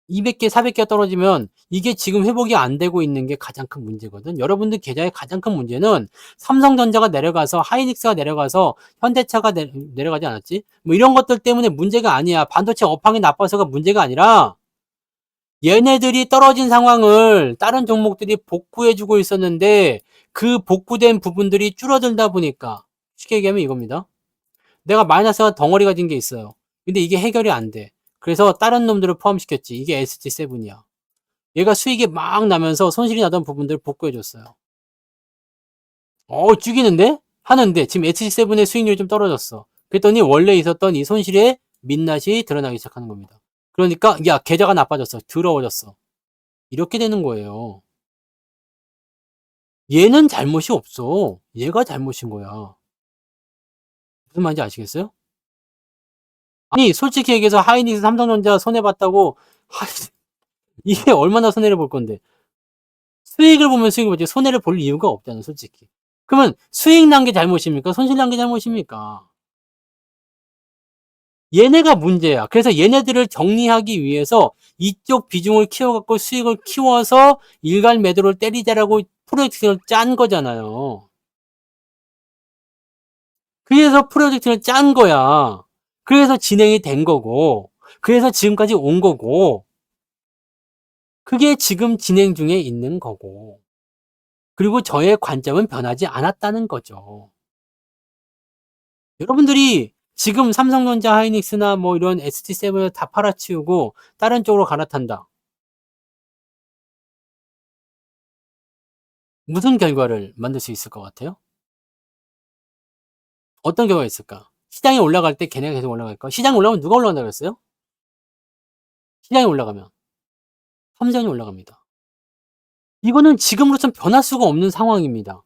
200개, 400개가 떨어지면 이게 지금 회복이 안 되고 있는 게 가장 큰 문제거든. 여러분들 계좌의 가장 큰 문제는 삼성전자가 내려가서 하이닉스가 내려가서 현대차가 내려가지 않았지? 뭐 이런 것들 때문에 문제가 아니야. 반도체 업황이 나빠서가 문제가 아니라 얘네들이 떨어진 상황을 다른 종목들이 복구해주고 있었는데 그 복구된 부분들이 줄어들다 보니까 쉽게 얘기하면 이겁니다. 내가 마이너스가 덩어리가 된 게 있어요. 근데 이게 해결이 안 돼. 그래서 다른 놈들을 포함시켰지. 이게 ST7이야. 얘가 수익이 막 나면서 손실이 나던 부분들을 복구해줬어요. 죽이는데? 하는데 지금 ST7의 수익률이 좀 떨어졌어. 그랬더니 원래 있었던 이 손실의 민낯이 드러나기 시작하는 겁니다. 그러니까 야 계좌가 나빠졌어. 더러워졌어. 이렇게 되는 거예요. 얘는 잘못이 없어. 얘가 잘못인 거야. 무슨 말인지 아시겠어요? 아니 솔직히 얘기해서 하이닉스 삼성전자 손해봤다고 이게 얼마나 손해를 볼 건데. 수익을 보면 수익을 보지 손해를 볼 이유가 없잖아 솔직히. 그러면 수익 난 게 잘못입니까? 손실 난 게 잘못입니까? 얘네가 문제야. 그래서 얘네들을 정리하기 위해서 이쪽 비중을 키워갖고 수익을 키워서 일괄 매도를 때리자라고 프로젝트를 짠 거잖아요. 그래서 프로젝트를 짠 거야. 그래서 진행이 된 거고, 그래서 지금까지 온 거고, 그게 지금 진행 중에 있는 거고, 그리고 저의 관점은 변하지 않았다는 거죠. 여러분들이 지금 삼성전자, 하이닉스나 뭐 이런 ST7을 다 팔아치우고 다른 쪽으로 갈아탄다. 무슨 결과를 만들 수 있을 것 같아요? 어떤 결과가 있을까? 시장이 올라갈 때 걔네가 계속 올라갈까? 시장이 올라가면 누가 올라간다고 그랬어요? 시장이 올라가면 삼성이 올라갑니다. 이거는 지금으로선 변할 수가 없는 상황입니다.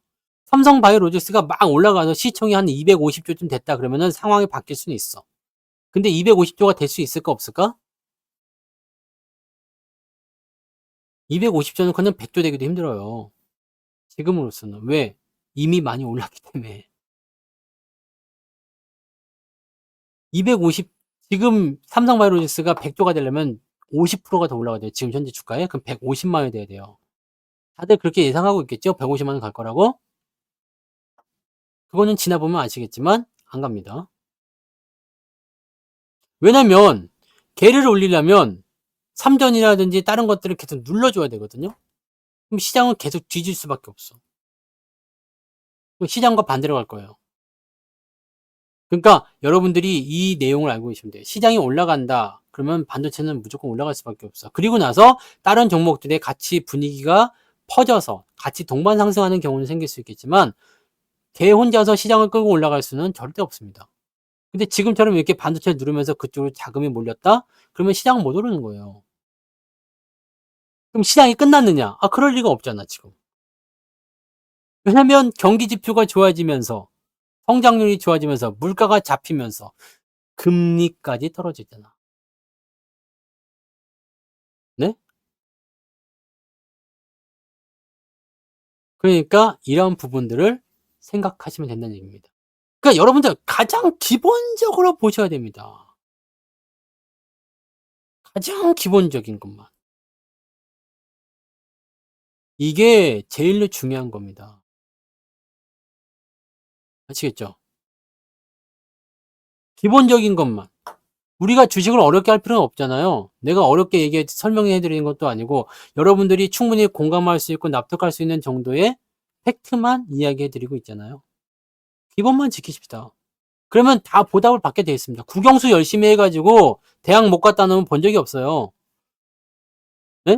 삼성바이오로직스가 막 올라가서 시총이 한 250조쯤 됐다 그러면은 상황이 바뀔 수는 있어. 근데 250조가 될 수 있을까 없을까? 250조는 그냥 100조 되기도 힘들어요. 지금으로서는. 왜? 이미 많이 올랐기 때문에. 250, 지금 삼성바이오로직스가 100조가 되려면 50%가 더 올라가야 돼요. 지금 현재 주가에. 그럼 150만 원이 돼야 돼요. 다들 그렇게 예상하고 있겠죠? 150만 원 갈 거라고? 그거는 지나보면 아시겠지만 안 갑니다. 왜냐면 걔를 올리려면 삼전이라든지 다른 것들을 계속 눌러줘야 되거든요. 그럼 시장은 계속 뒤질 수밖에 없어. 시장과 반대로 갈 거예요. 그러니까 여러분들이 이 내용을 알고 계시면 돼요. 시장이 올라간다. 그러면 반도체는 무조건 올라갈 수밖에 없어. 그리고 나서 다른 종목들의 같이 분위기가 퍼져서 같이 동반 상승하는 경우는 생길 수 있겠지만 걔 혼자서 시장을 끌고 올라갈 수는 절대 없습니다. 근데 지금처럼 이렇게 반도체를 누르면서 그쪽으로 자금이 몰렸다? 그러면 시장은 못 오르는 거예요. 그럼 시장이 끝났느냐? 그럴 리가 없잖아, 지금. 왜냐면 경기 지표가 좋아지면서 성장률이 좋아지면서 물가가 잡히면서 금리까지 떨어지잖아. 네? 그러니까 이런 부분들을 생각하시면 된다는 얘기입니다. 그러니까 여러분들 가장 기본적으로 보셔야 됩니다. 가장 기본적인 것만. 이게 제일로 중요한 겁니다. 아시겠죠? 기본적인 것만. 우리가 주식을 어렵게 할 필요는 없잖아요. 내가 어렵게 설명해 드리는 것도 아니고 여러분들이 충분히 공감할 수 있고 납득할 수 있는 정도의 팩트만 이야기해 드리고 있잖아요. 기본만 지키십시다. 그러면 다 보답을 받게 돼 있습니다. 국영수 열심히 해가지고 대학 못 갔다 놓으면 본 적이 없어요. 네?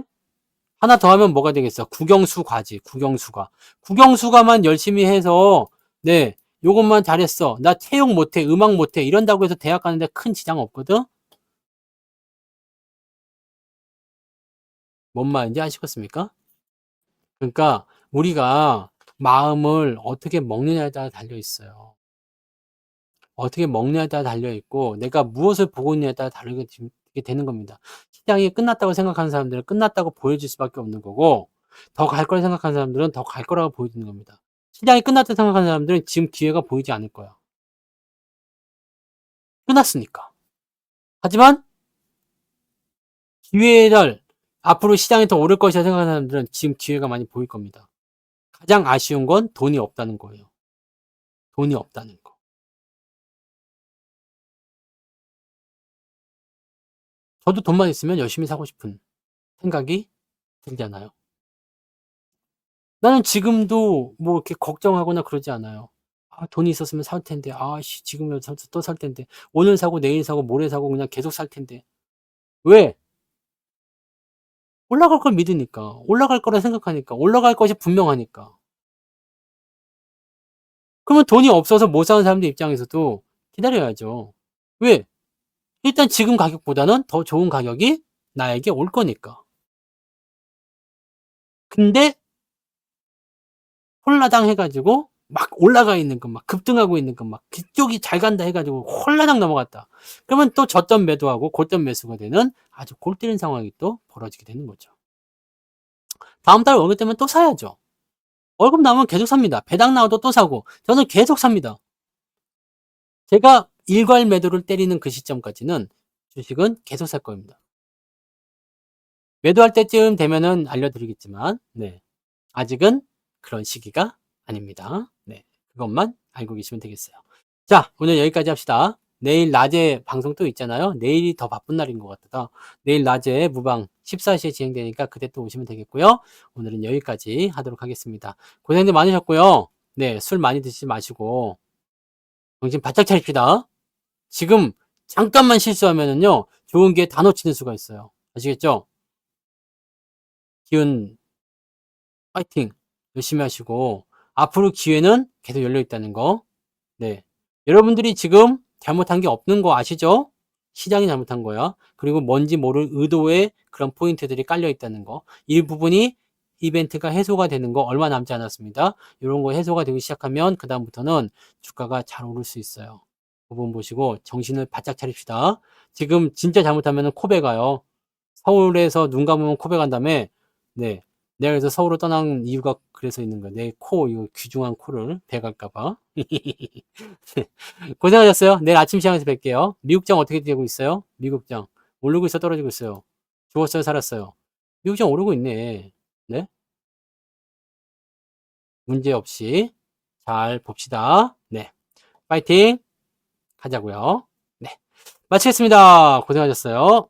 하나 더 하면 뭐가 되겠어? 국영수과지, 국영수과. 국영수과만 열심히 해서, 네, 요것만 잘했어. 나 채용 못해, 음악 못해. 이런다고 해서 대학 가는데 큰 지장 없거든? 뭔 말인지 아시겠습니까? 그러니까, 우리가 마음을 어떻게 먹느냐에 따라 달려 있어요. 어떻게 먹느냐에 따라 달려 있고, 내가 무엇을 보고 있느냐에 따라 다르게 되는 겁니다. 시장이 끝났다고 생각하는 사람들은 끝났다고 보여질 수밖에 없는 거고, 더 갈 거라 생각하는 사람들은 더 갈 거라고 보여지는 겁니다. 시장이 끝났다고 생각하는 사람들은 지금 기회가 보이지 않을 거야. 끝났으니까. 하지만 기회를 앞으로 시장이 더 오를 것이라 생각하는 사람들은 지금 기회가 많이 보일 겁니다. 가장 아쉬운 건 돈이 없다는 거예요. 돈이 없다는 거. 저도 돈만 있으면 열심히 사고 싶은 생각이 들잖아요. 나는 지금도 뭐 이렇게 걱정하거나 그러지 않아요. 아, 돈이 있었으면 살 텐데. 아, 씨, 지금은 또 살 텐데. 오늘 사고, 내일 사고, 모레 사고, 그냥 계속 살 텐데. 왜? 올라갈 걸 믿으니까. 올라갈 거라 생각하니까. 올라갈 것이 분명하니까. 그러면 돈이 없어서 못 사는 사람들 입장에서도 기다려야죠. 왜? 일단 지금 가격보다는 더 좋은 가격이 나에게 올 거니까. 근데 홀라당 해가지고 막 올라가 있는 것, 막 급등하고 있는 것, 막 그쪽이 잘 간다 해가지고 홀라당 넘어갔다. 그러면 또 저점 매도하고 고점 매수가 되는 아주 골 때리는 상황이 또 벌어지게 되는 거죠. 다음 달 월급 되면 또 사야죠. 월급 나오면 계속 삽니다. 배당 나와도 또 사고 저는 계속 삽니다. 제가 일괄 매도를 때리는 그 시점까지는 주식은 계속 살 겁니다. 매도할 때쯤 되면은 알려드리겠지만, 네. 아직은 그런 시기가 아닙니다. 네. 그것만 알고 계시면 되겠어요. 자, 오늘 여기까지 합시다. 내일 낮에 방송 또 있잖아요. 내일이 더 바쁜 날인 것 같아서 내일 낮에 무방 14시에 진행되니까 그때 또 오시면 되겠고요. 오늘은 여기까지 하도록 하겠습니다. 고생들 많으셨고요. 네, 술 많이 드시지 마시고 정신 바짝 차립시다. 지금 잠깐만 실수하면은요, 좋은 게 다 놓치는 수가 있어요. 아시겠죠? 기운 파이팅 열심히 하시고 앞으로 기회는 계속 열려 있다는 거. 네. 여러분들이 지금 잘못한 게 없는 거 아시죠? 시장이 잘못한 거야. 그리고 뭔지 모를 의도의 그런 포인트들이 깔려 있다는 거. 이 부분이 이벤트가 해소가 되는 거 얼마 남지 않았습니다. 이런 거 해소가 되기 시작하면 그다음부터는 주가가 잘 오를 수 있어요. 그 부분 보시고 정신을 바짝 차립시다. 지금 진짜 잘못하면 코베 가요. 서울에서 눈 감으면 코베 간 다음에 네. 내가 그래서 서울을 떠난 이유가 그래서 있는 거야. 내 코, 이 귀중한 코를 베갈까봐. 고생하셨어요. 내일 아침 시장에서 뵐게요. 미국장 어떻게 되고 있어요? 미국장. 오르고 있어, 떨어지고 있어요? 죽었어요, 살았어요? 미국장 오르고 있네. 네? 문제 없이 잘 봅시다. 네. 파이팅! 하자고요. 네. 마치겠습니다. 고생하셨어요.